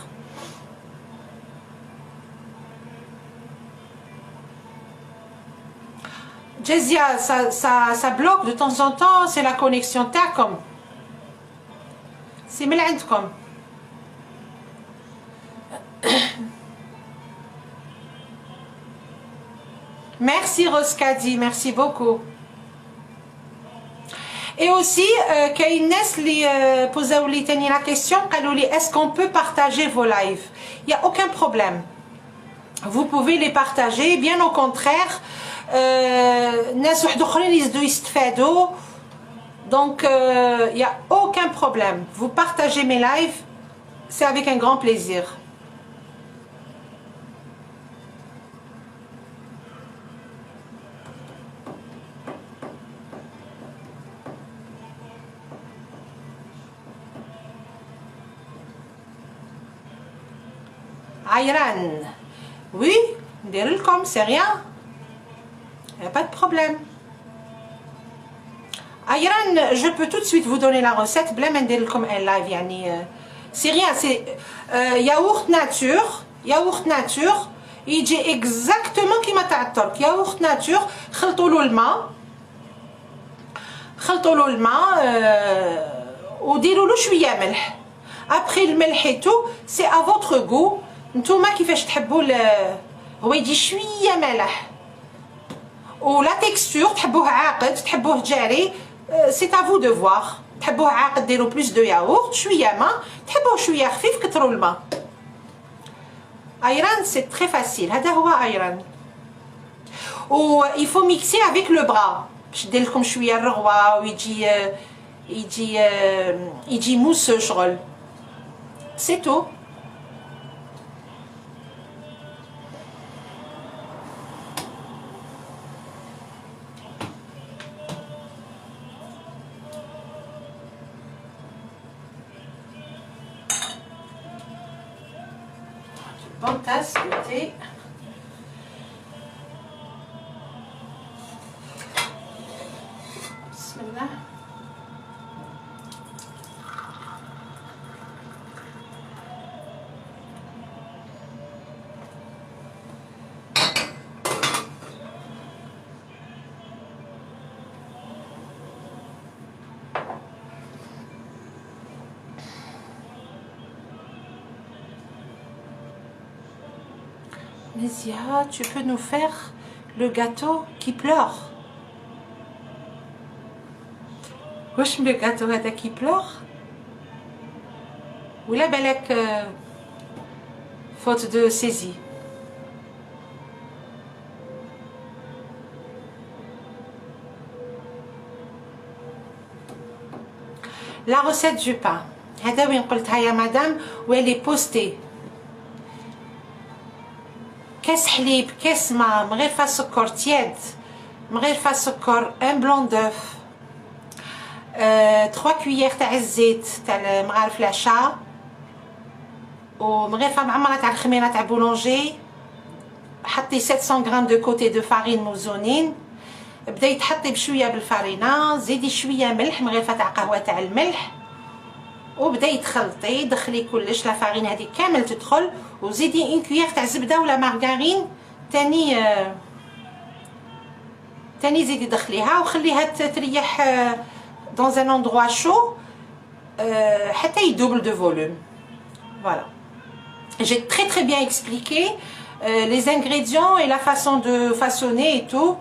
Jazia, ça bloque de temps en temps, c'est la connexion Tacom. C'est comme. Merci Roskadi, merci beaucoup. Et aussi, Kaines lui posait la question, est-ce qu'on peut partager vos lives? Il n'y a aucun problème. Vous pouvez les partager, bien au contraire. Donc, il n'y a aucun problème. Vous partagez mes lives, c'est avec un grand plaisir. Ayran. Oui, comme c'est rien. Il n'y a pas de problème. Ayran, je peux tout de suite vous donner la recette. Comme un live, c'est rien, c'est yaourt nature. Yaourt nature. Il dit exactement qui m'a t'attork. Yaourt nature. خلطوا له الماء وديروا له شويه ملح. Après le ملح et tout, c'est à votre goût. نتوما كيفاش تحبوا هو يجي شويه ملح. ولا تكستور تحبوه عاقد تحبوه جاري. C'est à vous de voir. تحبوه عاقد ديروا plus de yaourt, شويه ماء. تحبوه شويه خفيف كثروا الماء. Ayran, c'est très facile. هذا هو ayran. Il faut mixer avec le bras. باش ندير لكم شويه الرغوه ويجي موس شغل. C'est tout. Bonne tasse de thé. Bismillah. Nézia, tu peux nous faire le gâteau qui pleure. واش le gâteau هذا qui pleure ولا بالك faute de saisie. La recette du pain هذا وين قلتها يا مدام وين لي بوستي. كاس حليب كاس ماء من غير فيها سكر تياد من غير فيها سكر ان بلون دوف 3 كويير تاع الزيت تاع مغارف العشاء ومن غير فيها معمره تاع الخميره تاع بولونجي. حطي 700 غرام دو كوتي دو فارين موزونين. بداي تحطي بشويه بالفارينه زيدي شويه ملح من غير فيها تاع قهوه تاع الملح وبداي تخلطي دخلي كلش لا فارين هذه كامل تدخل وزيدي ان كويير تاع زبده ولا مارغارين تاني زيدي دخليها وخليها تريح dans un endroit chaud حتى يدوبل de volume. Voilà. J'ai très bien expliqué les ingrédients et la façon de façonner et tout.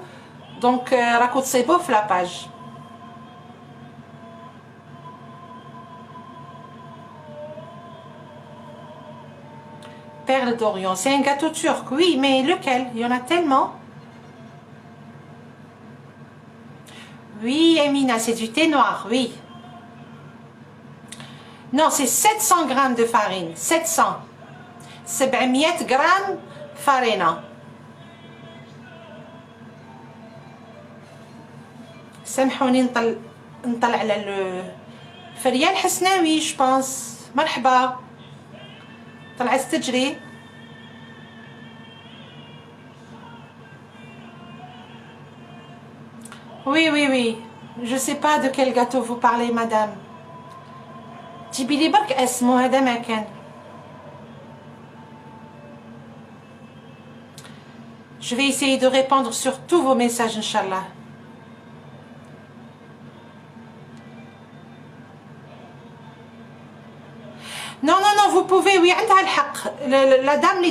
Donc راكو تصيبوه في la page. Perle d'Orient, c'est un gâteau turc, oui, mais lequel? Il y en a tellement. Oui, Emina, c'est du thé noir, oui. Non, c'est 700 grammes de farine, 700. 700 grammes farina. سامحوني نطلع على فريال حسناوي je pense. مرحبا. طلعت تجري. Oui. Je sais pas de quel gâteau vous parlez, madame. جيبي لي برك اسمه هذا ما كان. Je vais essayer de répondre sur tous vos messages, Inch'Allah. Non, vous pouvez, oui, عندها الحق. La dame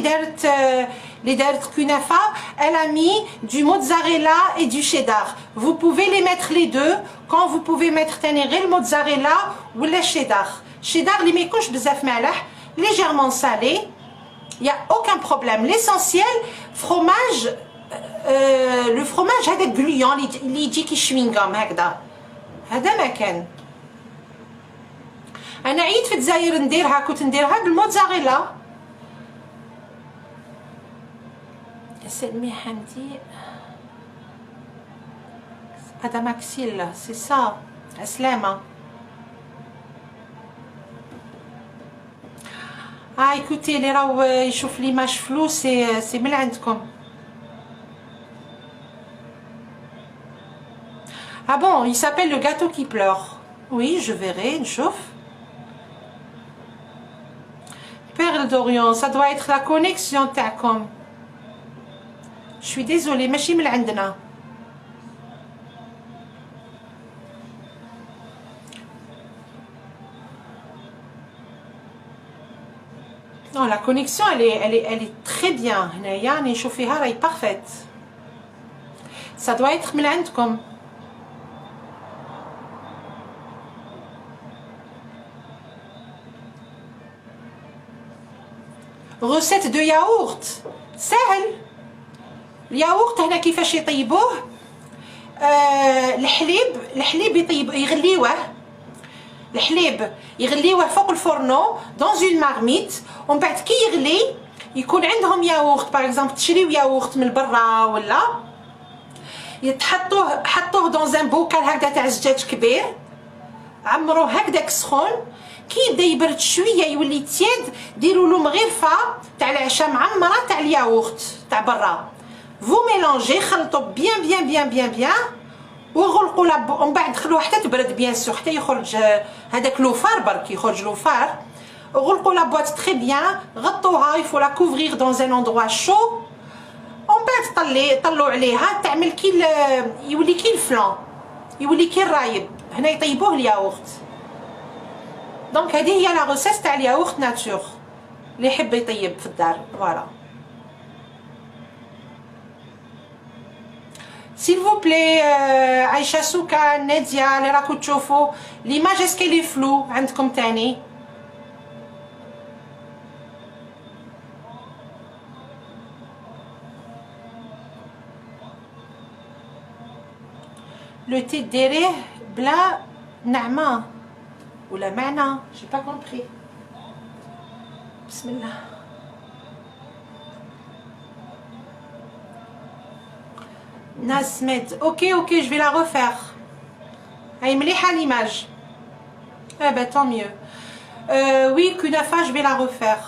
اللي دارت كنافة, elle a mis du mozzarella et du cheddar. Vous pouvez les mettre les deux. Quand vous pouvez mettre تاني غير الموتزاريلا ولا الشيدار. الشيدار اللي ما يكونش بزاف مالح, légèrement salé. Il y a aucun problème. L'essentiel, fromage, le fromage هذا gluant اللي يجي كي شوينغام هكذا. هذا ما كان. انا عيد في الجزائر نديرها, كنت نديرها بالموتزاريلا. سلمي حمدي هذا ماكسيل سي سا. سلامة. écoutez اللي راهو يشوف ليماج فلو سي من عندكم. Ah bon, il s'appelle le gâteau qui pleure. Oui, je verrai, نشوف. Perle d'Orient, ça doit être la connexion تاعكم. Je suis désolée, ماشي من عندنا. Non, la connexion elle est très bien. هنايا راني نشوف فيها راهي parfaite. Ça doit être من عندكم. Recette de yaourt. سهل. الياغورت هنا كيفاش يطيبوه. الحليب يغليوه. الحليب يغليوه فوق الفرنو dans une marmite. ومن بعد كي يغلي يكون عندهم ياغورت باغ اكزومبل تشريو ياغورت من برا ولا حطوه dans un بوكال هكذا تاع زجاج كبير. عمروه هكذاك سخون. كي يبدا يبرد شويه يولي تياد ديروا له مغرفه تاع العشاء معمره تاع الياغورت تاع برا. Vous mélangez, خلطوا bien وغلقوا ومن بعد خلوها حتى تبرد بيان سور حتى يخرج هذاك لوفار برك يخرج لوفار. غلقوا لا بواط تري بيان, غطوها, il faut la couvrir dans un endroit chaud. ومن بعد طلعوا عليها تعمل كي يولي كي الفلان, يولي كي الرايب. هنا يطيبوه الياغورت. دونك هذه هي لا روسيس تاع الياغورت ناتور اللي يحب يطيب في الدار. فوالا. s'il vous plaît Aïcha Souka Nadia اللي راكو تشوفوا l'image est-ce qu'elle est floue عندكم تاني le thé ديريه بلا نعمة ولا معنى j'ai pas compris بسم الله Nasmet, ok, je vais la refaire. Elle me à l'image. Eh ben tant mieux. Oui, Kunafa, je vais la refaire.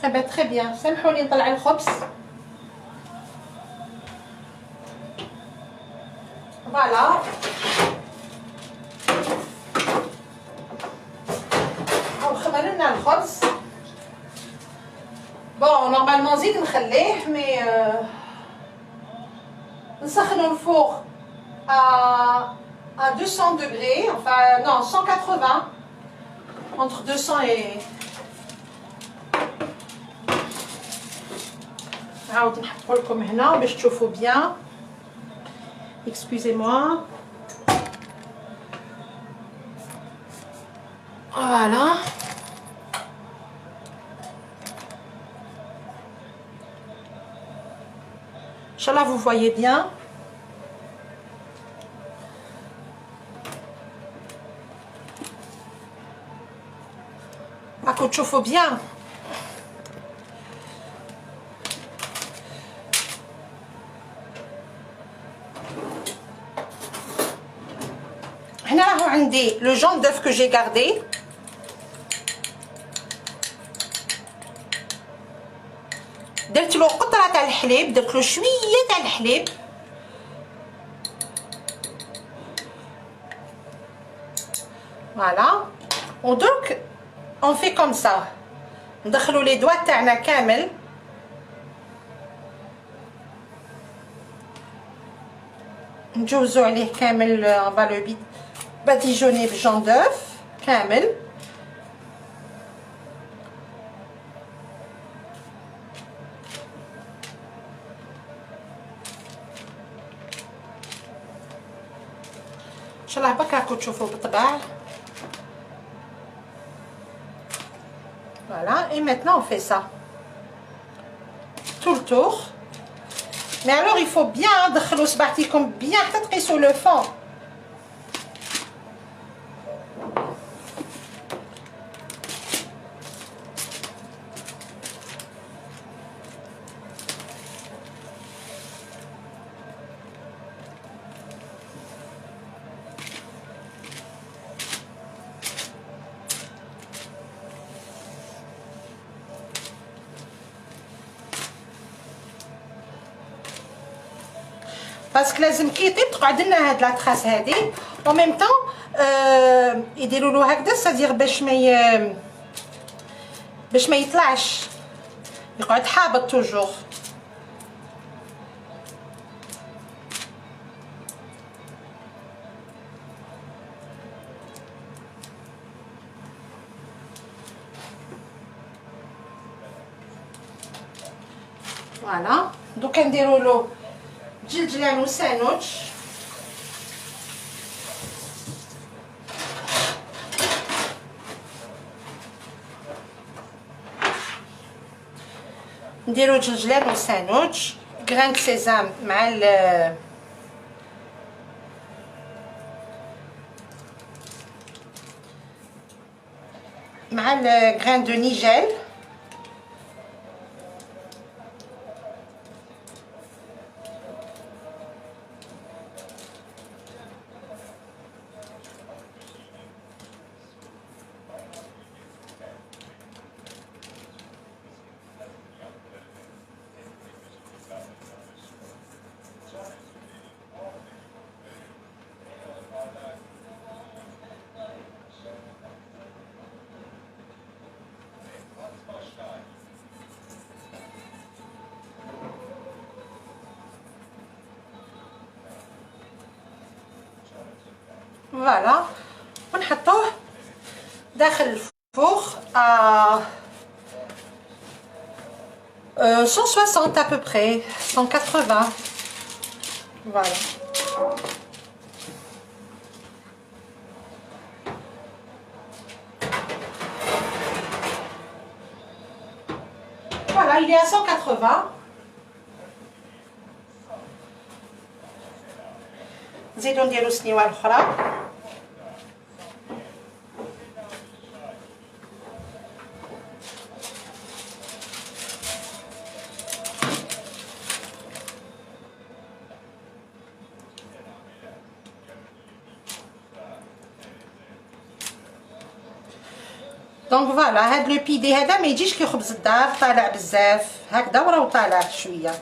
Eh ben très bien. سامحوني نطلع الخبز. Voilà. نخمر لنا الخبز. Bon, normalement زيد نخليه mais نسخنوا الفوق à 200 degrés, enfin non 180 entre 200 et نعاود نحطه لكم هنا باش تشوفوا bien. Excusez-moi. Voilà. Inch'Allah, vous voyez bien. راكو تشوفوا bien. هنا راهو عندي le jaune d'œuf que j'ai gardé. درت له قطره تاع الحليب درت له شويه تاع الحليب فوالا ودرك اون في كوم سا ندخلوا لي دوا تاعنا كامل نجوزو عليه كامل on va le badigeonner بجون d'œuf كامل ان شاء الله برك راكم تشوفوا بالطبع. Voilà, et maintenant on fait ça tout le tour. Mais alors il faut bien دخلوا صباعتكم bien حتى تقيسوا le fond. باسكو لازم كي يطيب تقعد لنا هاد لا تراس هادي او ميم طون يديروا له هكذا صدير باش ما يطلعش يقعد حابط توجور. فوالا دوكا نديروا له جلجلان وساندويتش. نديرو جلجلان وساندويتش غران سيزام مع الغران دو نيجيل. فوالا ونحطوه داخل الفوغ 160 à peu près, 180. Voilà. Voilà, il est à 180. نزيدو نديرو سنيوه الاخرى. دونك فوالا هاد لو بيدي هذا ما يجيش كي خبز الدار طالع بزاف هكذا وراه طالع شويه.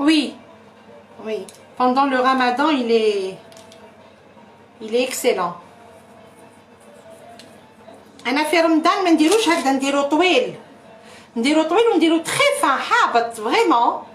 Oui, oui. Pendant le Ramadan, il est excellent. أنا في رمضان ما نديروش هكذا، نديرو طويل ونديرو très fin حابط vraiment.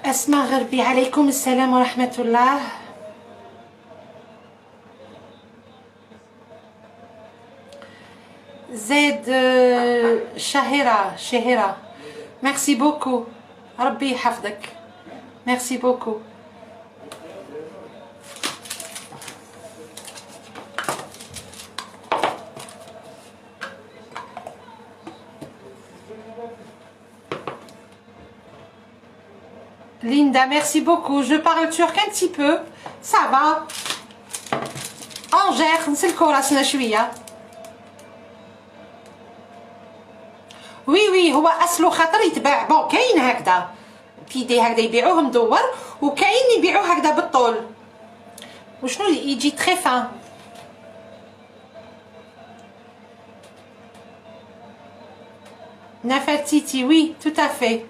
أسماء غربي عليكم السلام ورحمة الله. زيد شهيرة ميرسي بوكو، ربي يحفظك، ميرسي بوكو. Linda, merci beaucoup. Je parle turc un petit peu. Ça va. Angers, نسلكو راسنا شوية. وي هو أصله خاطر يتباع بون كاين هكذا بيدي هكذا يبيعوه مدور، وكاين يبيعوه هكذا بالطول وشنو يجي تري فان. نفرتيتي وي تو تافي.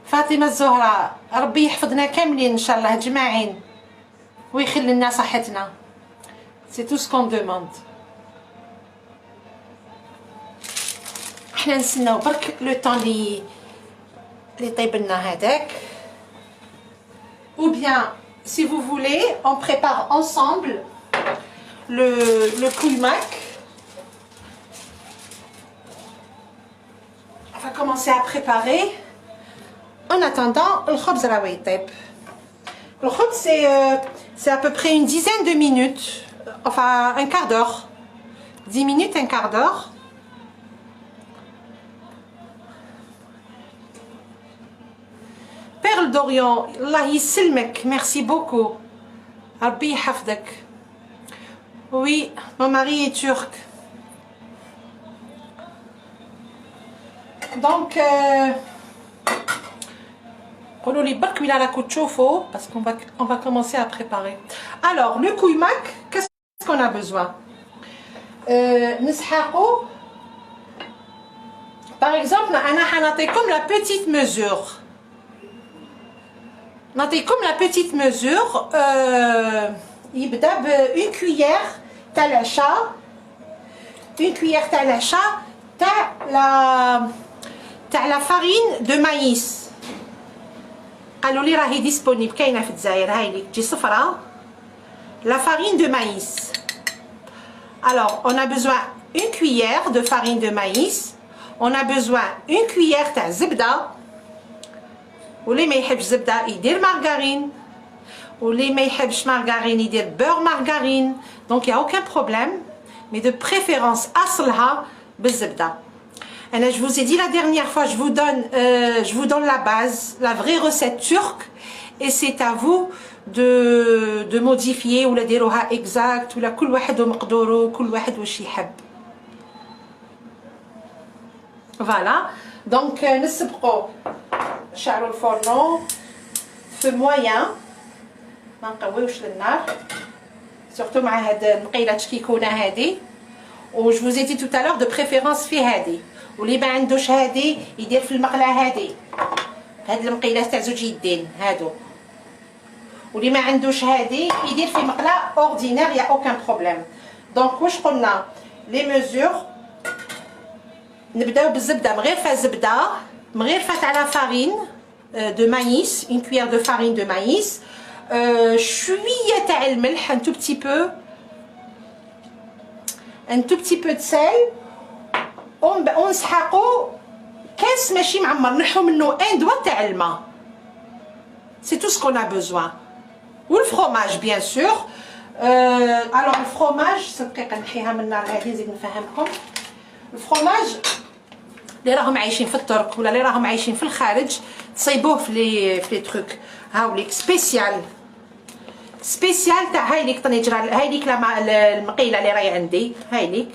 فاطمة الزهراء ربي يحفظنا كاملين ان شاء الله اجمعين ويخلي لنا صحتنا. سي تو سكون دوموند. احنا نستناو برك لو طون لي طيب لنا هذاك. ou bien si vous voulez on prépare ensemble le couillac. On va commencer à préparer. En attendant, le khobz rah يطيب. Le khobz c'est à peu près une dizaine de minutes, enfin un quart d'heure. 10 minutes, un quart d'heure. Perle d'Orient, Allah yisselmek, merci beaucoup. Rabbi yhafdak. Oui, mon mari est turc. Donc, قولوا لي برك ولا راكو تشوفوا parce qu'on va commencer à préparer. Alors, le couillac, qu'est-ce qu'on a besoin? نسحقوا. Par exemple, أنا حنعطيكم la petite mesure. نعطيكم la petite mesure. يبدأ ب1 cuillère تاع العشاء. 1 cuillère تاع العشاء تاع la farine de maïs. قالوا لي راهي ديسپونيبل كاينه في الجزائر. هاي لي تجي صفراء. La farine de maïs. Alors, on a besoin une cuillère de farine de maïs. On a besoin une cuillère تاع زبده. واللي ما يحبش زبده يدير مارغارين. واللي ما يحبش مارغارين يدير beurre margarine. Donc il y a aucun problème. Mais de préférence أصلها بالزبده. Et je vous ai dit la dernière fois, je vous donne la base, la vraie recette turque, et c'est à vous de modifier ou la ديروها exact ou la كل واحد ومقدوره كل واحد واش يحب. Voilà. Donc نسبقوا نشعلوا الفرن في moyen ما نقويوش للنار surtout مع هاد المقيلات كيكونه هادي. و je vous ai dit tout à l'heure de préférence في هادي. واللي ما عندوش هادي يدير في المقله هادي. هاد المقيلات تاع زوج يدين هادو. واللي ما عندوش هادي يدير في مقله اوردينير يا اوكان بروبليم. دونك واش قلنا لي ميزور. نبداو بالزبده مغرفه زبده مغرفه تاع لا فارين دو مايس. une cuillère de farine de maïs. شويه تاع الملح un tout petit peu de sel. ونسحقوا كاس ماشي معمر نحو منه 1 doigt تاع الماء. C'est tout ce qu'on a besoin. Ou le fromage bien sûr. Alors le fromage دقيقه نحيها من النار هذه نزيد نفهمكم. الفرomage اللي راهم عايشين في الترك ولا اللي راهم عايشين في الخارج تصيبوه في لي تروك. هاوليك سبيسيال تاع هاي ليك طنجره. هاي ليك المقيله اللي راهي عندي. هاي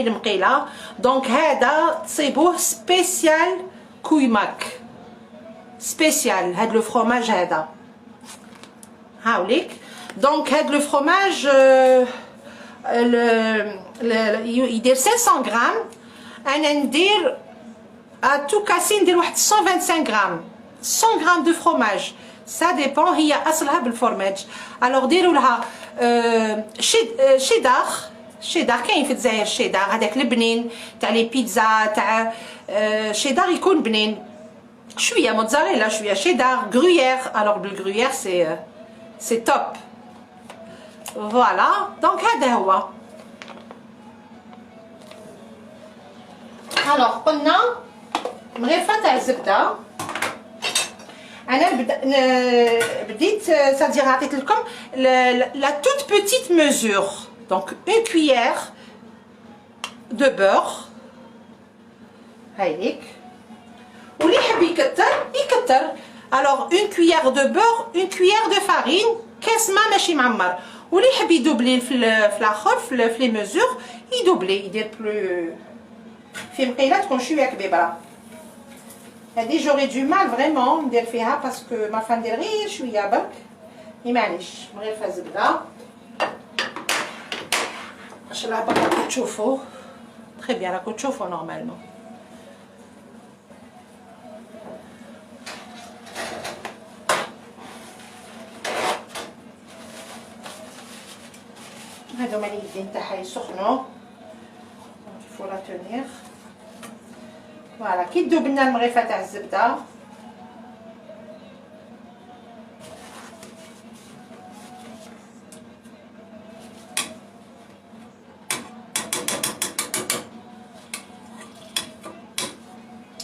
المقيله. دونك هذا تصيبوه سبيسيال كويماك سبيسيال. هاد لو فروماج هذا هاوليك. دونك هاد لو فروماج يدير 500 غرام. انا ندير تو كاسي ندير واحد 125 غرام. 100 غرام دو فروماج سا ديبون. هي اصلها بالفورماج. الوغ ديروا لها شيدار كاين في الجزائر. شيدار هذاك البنين تاع لي بيتزا تاع شيدار يكون بنين. شويه موتزاريلا شويه شيدار غرويير. الوغ بالغرويير سي توب. فوالا دونك هذا هو. الوغ قلنا مغرفه تاع الزبده. انا بديت سادير عطيت لكم la toute petite mesure. Donc une cuillère de beurre. هايليك. واللي يحب يكتر. Alors une cuillère de beurre, une cuillère de farine. كاس ما ماشي معمر. واللي يحب يدوبلي في الاخر في لي ميزور يدوبلي يدير بلو في مقيله تكون شويه كبيبره. هذه جوري دو مال فريمون ندير فيها باسكو ما فندير غير شويه برك. معليش مغرفه زبده. ان شاء الله برك راكم تشوفوا تري بيان. راكم تشوفوا نورمالمون. هادوما اليدين تاعها يسخنوا. il faut la tenir. فوالا كي تذوب لنا المغرفه تاع الزبده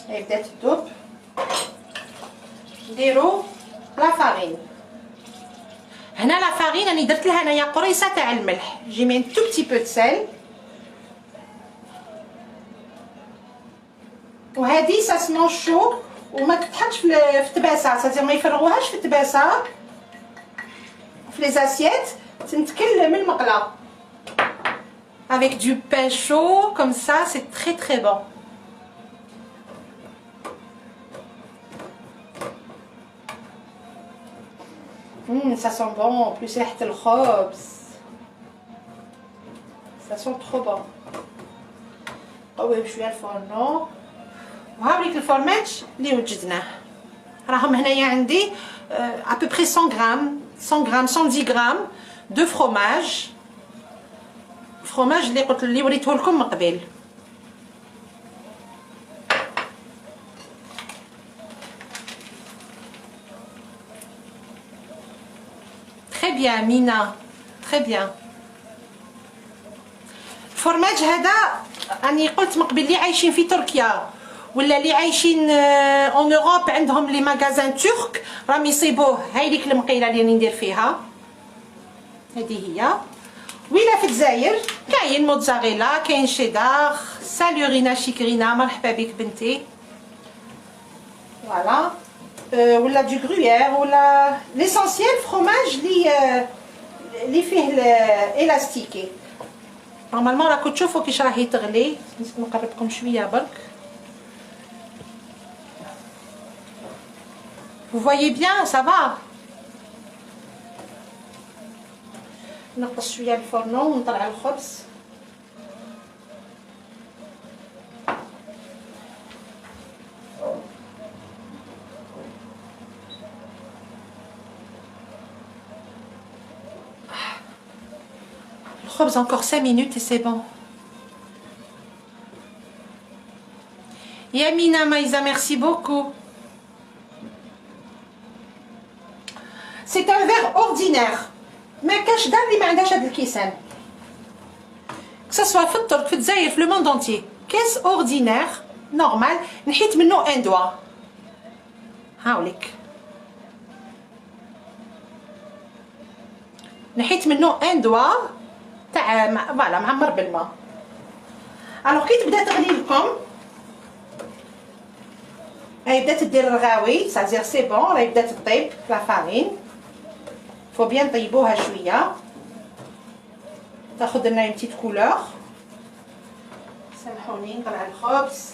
هي بدات تذوب. نديرو لا فارين. هنا لا فارين راني درت لها انايا قريصه تاع الملح. جي مي ان تو بتي بو دو سيل. وهذه سا سمون شو وما تتحطش في التباسه. ساتير ما يفرغوهاش في التباسه في لي زاسييت. تنتكلم المقله avec du pain chaud comme ça. C'est très très bon. Ça sent bon. En plus ريحه الخبز Ça sent trop bon. قوي بشويه الفورنو وهاوريك الفورماج اللي وجدناه. راهم هنايا عندي ابوبري 100 غرام 100 غرام 110 غرام دو فروماج اللي قلت اللي وريته لكم من قبل. تري بيان مينا تري بيان. الفورماج هذا راني قلت من قبل اللي عايشين في تركيا ولا اللي عايشين اون اوروب عندهم لي ماغازان ترك راهم يصيبوه. هاي ديك المقيله اللي راني ندير فيها هذه هي. ولا في الجزائر كاين موتزاريلا كاين شيدار سالورينا شيكرينا مرحبا بك بنتي فوالا. ولا دو غرويير ولا ليسونسييل فروماج اللي فيه الاستيكي. نورمالمون راكم تشوفوا كيش راهي تغلي. نزيد نقربكم شويه برك. Vous voyez bien, ça va. نقص شويه الفرنو ونطلع الخبز. الخبز encore 5 minutes et c'est bon. Yamina Maïsa, merci beaucoup. C'est un verre ordinaire. ما كاش دار اللي ما عندهاش هاد الكيسان. Que ça soit في الترك في الجزائر في لو موند انتي. كاس اوردينير نورمال نحيت منه ان دوا. هاوليك. نحيت منه ان دوا تاع فوالا معمر بالماء. الوغ كي تبدا تغلي لكم راهي بدات دير الرغاوي سازير سي بون راهي بدات تطيب لا فارين. فو بيان نطيبوها شويه تاخذ لنا اون بتيت كولور. سامحوني نطلع الخبز.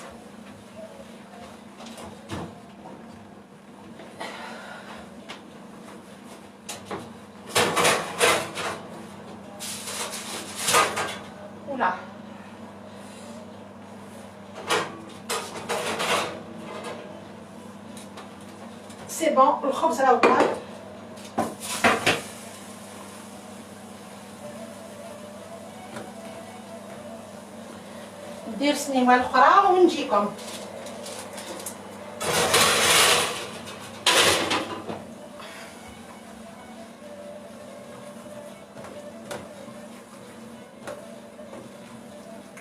ولا سي بون الخبز راهو طاب. ندير سنيمه الاخرى ونجيكم.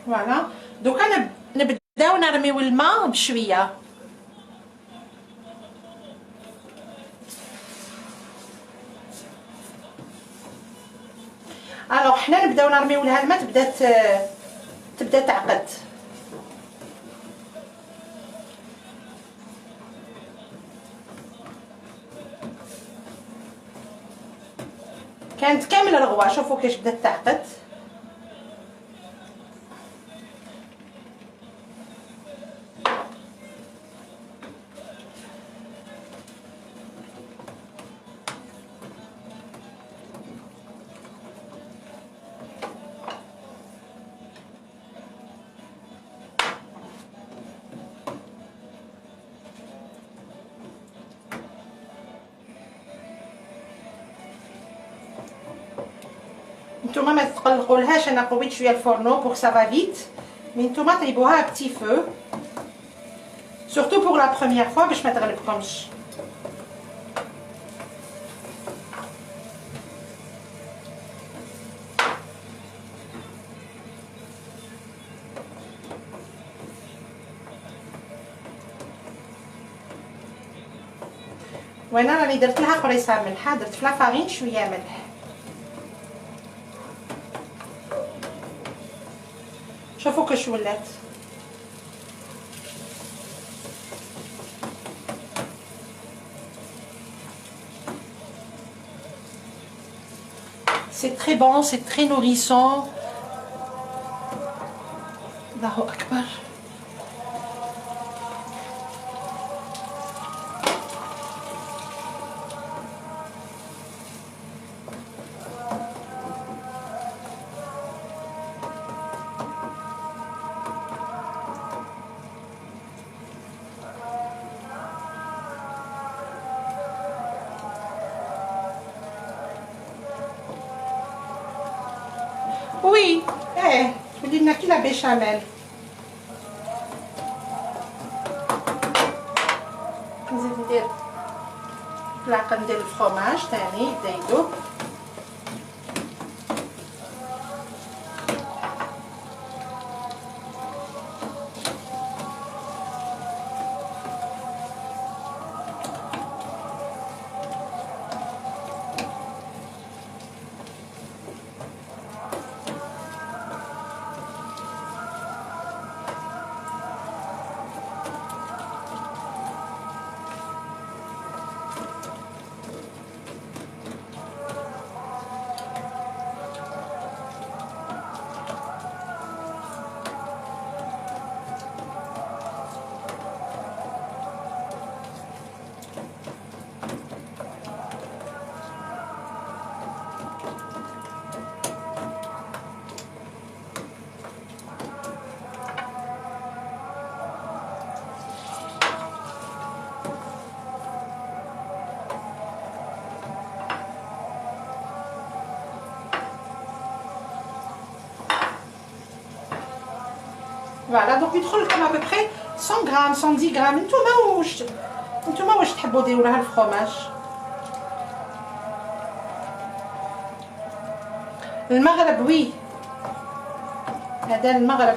فوالا دوكا نبداو نرميو الماء بشويه. الوغ حنا نبداو نرميو لها الماء تبدا تعقد. كانت كامله رغوه شوفوا كيفاش بدات تعقد. نتوما ما تقلقولهاش انا قويت شويه الفورنو بور سا فا فيت مي نتوما طيبوها بتي فو سورتو بور لا بروميير فوا باش ما تغلبكمش. وانا راني درت لها قريصه ملحه درت في لافارين شويه ملح. شوفوا كيش ولات. C'est très bon, c'est très nourrissant. Allahu Akbar. وي تولي لنا كي لا بيشاميل. نزيد ندير ملعقه ندير الفرomاج ثاني يبدا يذوب. فوالا دونك يدخل لكم ابوبخي 100 غرام 110 غرام. نتوما واش تحبوا ديروا لها الفرomاج. المغرب وي هذا المغرب.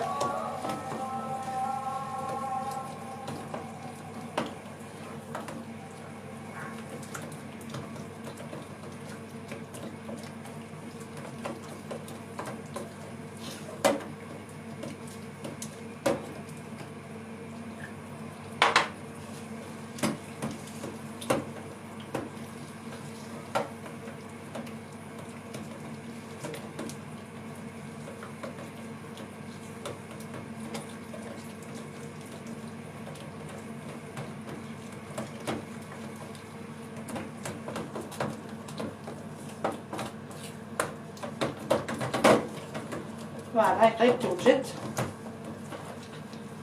فوالا قريب توجد.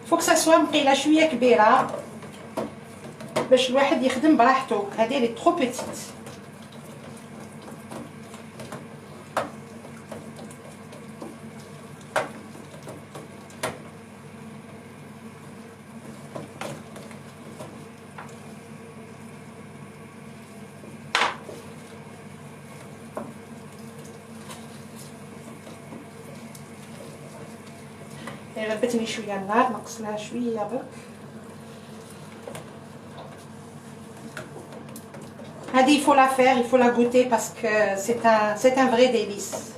فوق ساسوا مقيله شويه كبيره باش الواحد يخدم براحتو. هذه لي ترو بيتيت. غلبتني شويه النار نقص لها شويه برك. هذه faut la faire, il faut la goûter parce que c'est un vrai délice.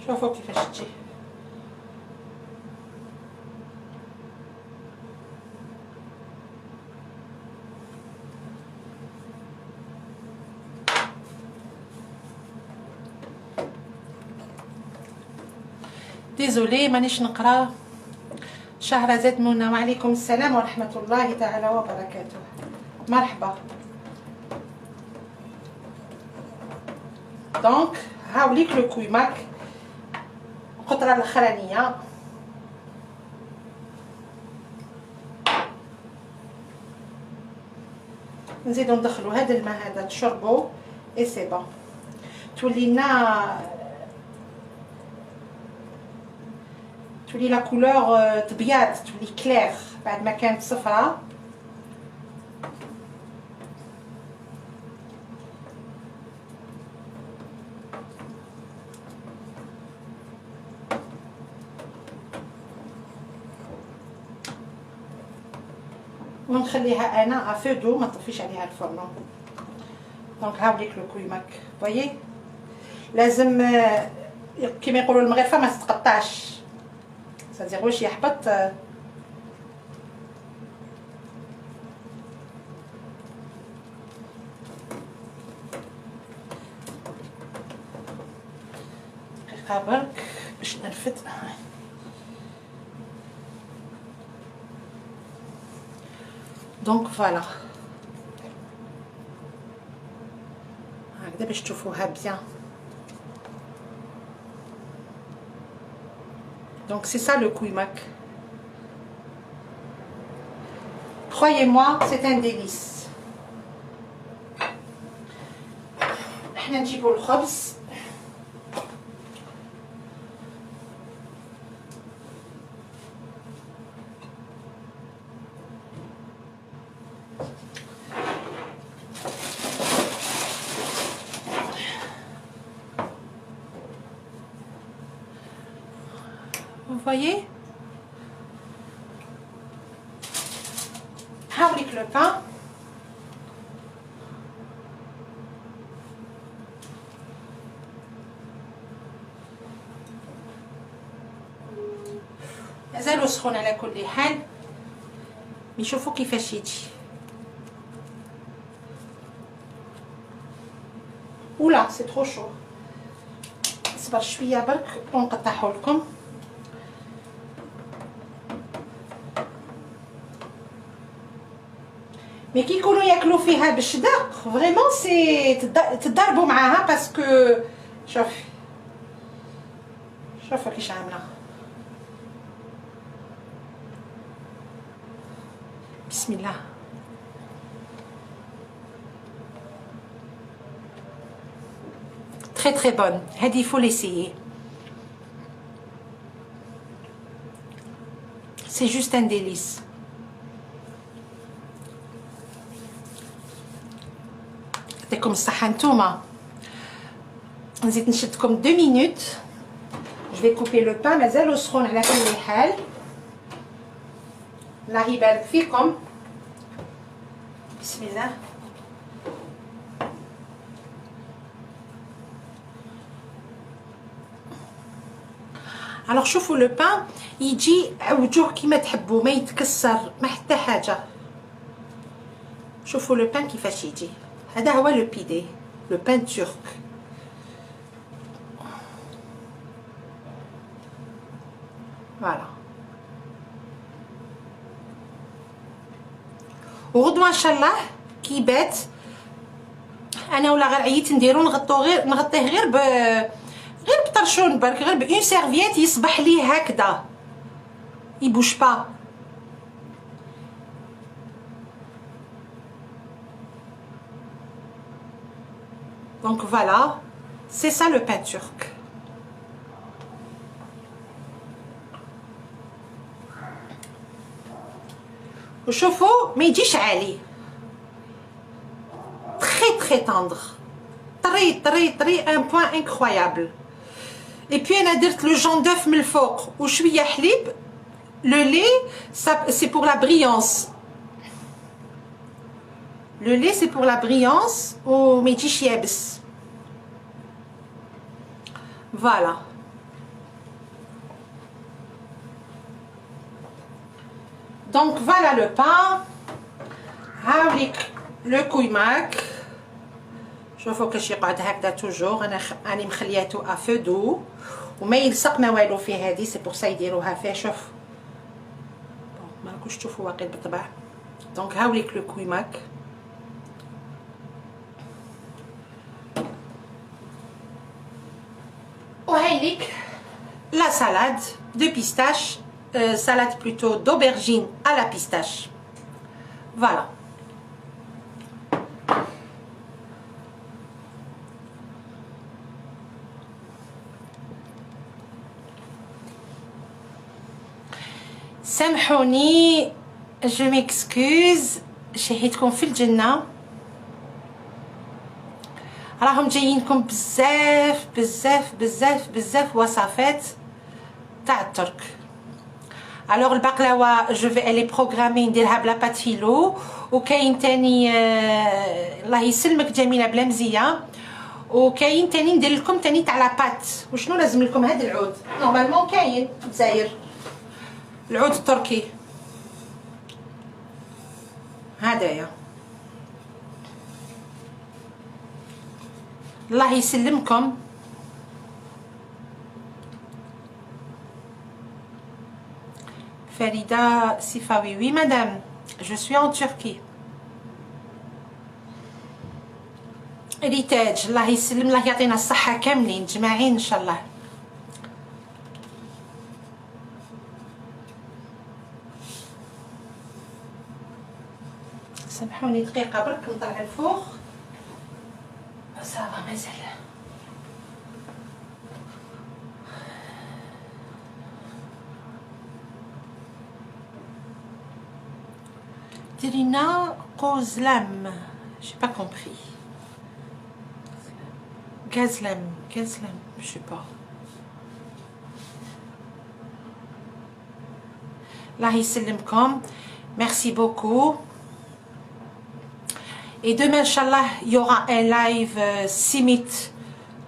شوفوا كيفاش تجي. ديزولي مانيش نقرا. شهرزاد منى وعليكم السلام ورحمه الله تعالى وبركاته. مرحبا. دونك هاوليك لو كويماك القطره الاخرانيه. نزيدو ندخلو هذا الماء هذا تشربو اي سي بون. تولي لا كولور تبيض تولي كلير بعد ما كانت صفراء. ونخليها انا افو دو ما نطفيش عليها الفرن. دونك هاوليك لو كويماك فوايي. لازم كيما يقولوا المغرفه ما تتقطعش سادير واش يحبط. دقيقه برك باش نرفد. دونك فوالا هكذا باش تشوفوها بيان. دونك سي سا لو كويماك. Croyez-moi, c'est un délice. احنا نجيبو الخبز. Vous voyez? Avec le pain. مازالو سخون على كل حال. نشوفوا كيفاش يجي. ولا سي ترو شو. اصبر شويه برك ونقطعه لكم. مي كي يكونوا ياكلوا فيها بالشدا فريمون سي تضربوا معاها باسكو شوفي كيش عامله. بسم الله. très très bonne. هذه faut l'essayer. c'est juste un délice. يعطيكم الصحة نتوما. نزيد نشدكم 2 minutes. je vais couper le pain. مازالو سخون على كل حال. الله يبارك فيكم. بسم الله. alors شوفوا لو بان يجي عوجوه كيما تحبوا، ما يتكسر ما حتى حاجه. شوفوا لو بان كيفاش يجي. هذا هو لو بيدي، لو بان ترك. فوالا. وغدوه ان شاء الله كي بات انا ولا غير عييت نديرو نغطيه غير بطرشون برك، غير بون سيرفييت يصبح ليه هكذا يبوش با. دونك فوالا سي سا لو بان ترك. وشوفوا ما يجيش عالي، très très tendre، طري un point incroyable. et puis انا درت لو جون دوف من الفوق وشويه حليب. le lait c'est pour la brillance. le lait c'est pour la brillance وما يجيش يابس. voilà. donc voilà le pain. هاوليك لو كويماك. شوفوا كيفاش يقعد هكذا توجور. انا راني مخلياتو افو دو وما يلصق ما والو فيه. هذه سي بور سا يديروها فيه. شوف ما راكوش تشوفوا واقيلا بالطبع. دونك هاوليك لو كويماك. وهايليك لا سالاد دو بيستاش. salade plutôt d'aubergine à la pistache. Voilà. سامحوني je m'excuse. شهيتكم في الجنة. راهم جايينكم بزاف بزاف بزاف بزاف وصفات تاع الترك. alors البقلاوه جو في الي بروغرامي نديرها بلا بات فيلو. وكاين تاني الله يسلمك جميله بلا مزيه. وكاين تاني ندير لكم تاني تاع لا بات. وشنو لازم لكم؟ هذا العود نورمالمون كاين في الجزائر، العود التركي هدايا. الله يسلمكم. فريدة سيفاوي. وي مدام. Je suis en Turquie. ريتاج الله يسلم، الله يعطينا الصحة كاملين جماعين إن شاء الله. سامحوني دقيقة برك نطلع الفوق. صافا مازال. Dirina Kozlam, j'ai pas compris. Gazlam, je sais pas. Allah yسلمكم, merci beaucoup. Et demain, Inch'Allah, il y aura un live Simit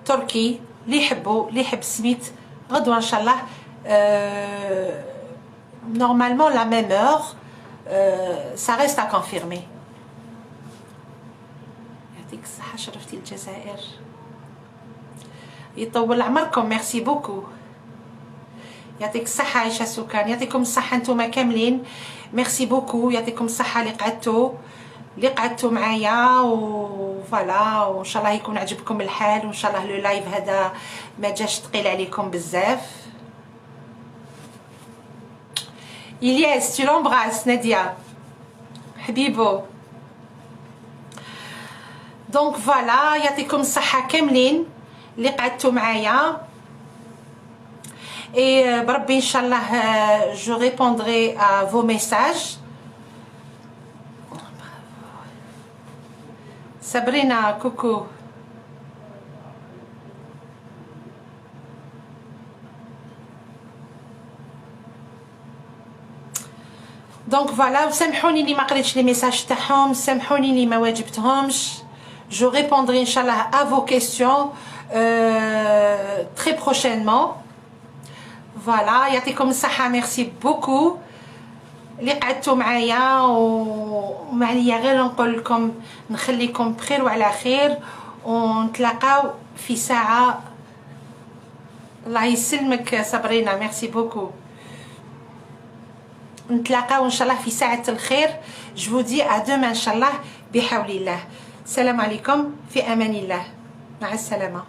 Turquie. اللي يحبوا اللي يحب سميت غدوة Inch'Allah. Normalement la même heure. Ça reste à confirmer. يعطيك الصحة شرفتي الجزائر. يطول عمركم. ميرسي بوكو. يعطيك الصحة عيشة سكان. يعطيكم الصحة نتوما كاملين. ميرسي بوكو. يعطيكم الصحة اللي قعدتوا معايا وفوالا، وان شاء الله يكون عجبكم الحال، وان شاء الله لو لايف هذا ما جاش ثقيل عليكم بزاف. إلياس tu l'embrasses Nadia حبيبو. دونك فوالا يعطيكم الصحة كاملين اللي قعدتوا معايا. et بربي ان شاء الله je répondrai à vos messages. Sabrina, coucou. Donc voilà, سامحوني اللي ما قريتش لي ميساج تاعهم، سامحوني اللي ما واجبتهمش. Je répondrai inchallah à vos questions très prochainement. Voilà, يعطيكم الصحة. ميرسي بوكو اللي قعدتوا معايا، وما عليا غير نقول لكم نخليكم بخير وعلى خير، ونتلاقاو في ساعة. الله يسلمك صابرينا، ميرسي بوكو. نتلاقاو ان شاء الله في ساعة الخير. je vous dis à demain ان شاء الله بحول الله. السلام عليكم، في امان الله، مع السلامة.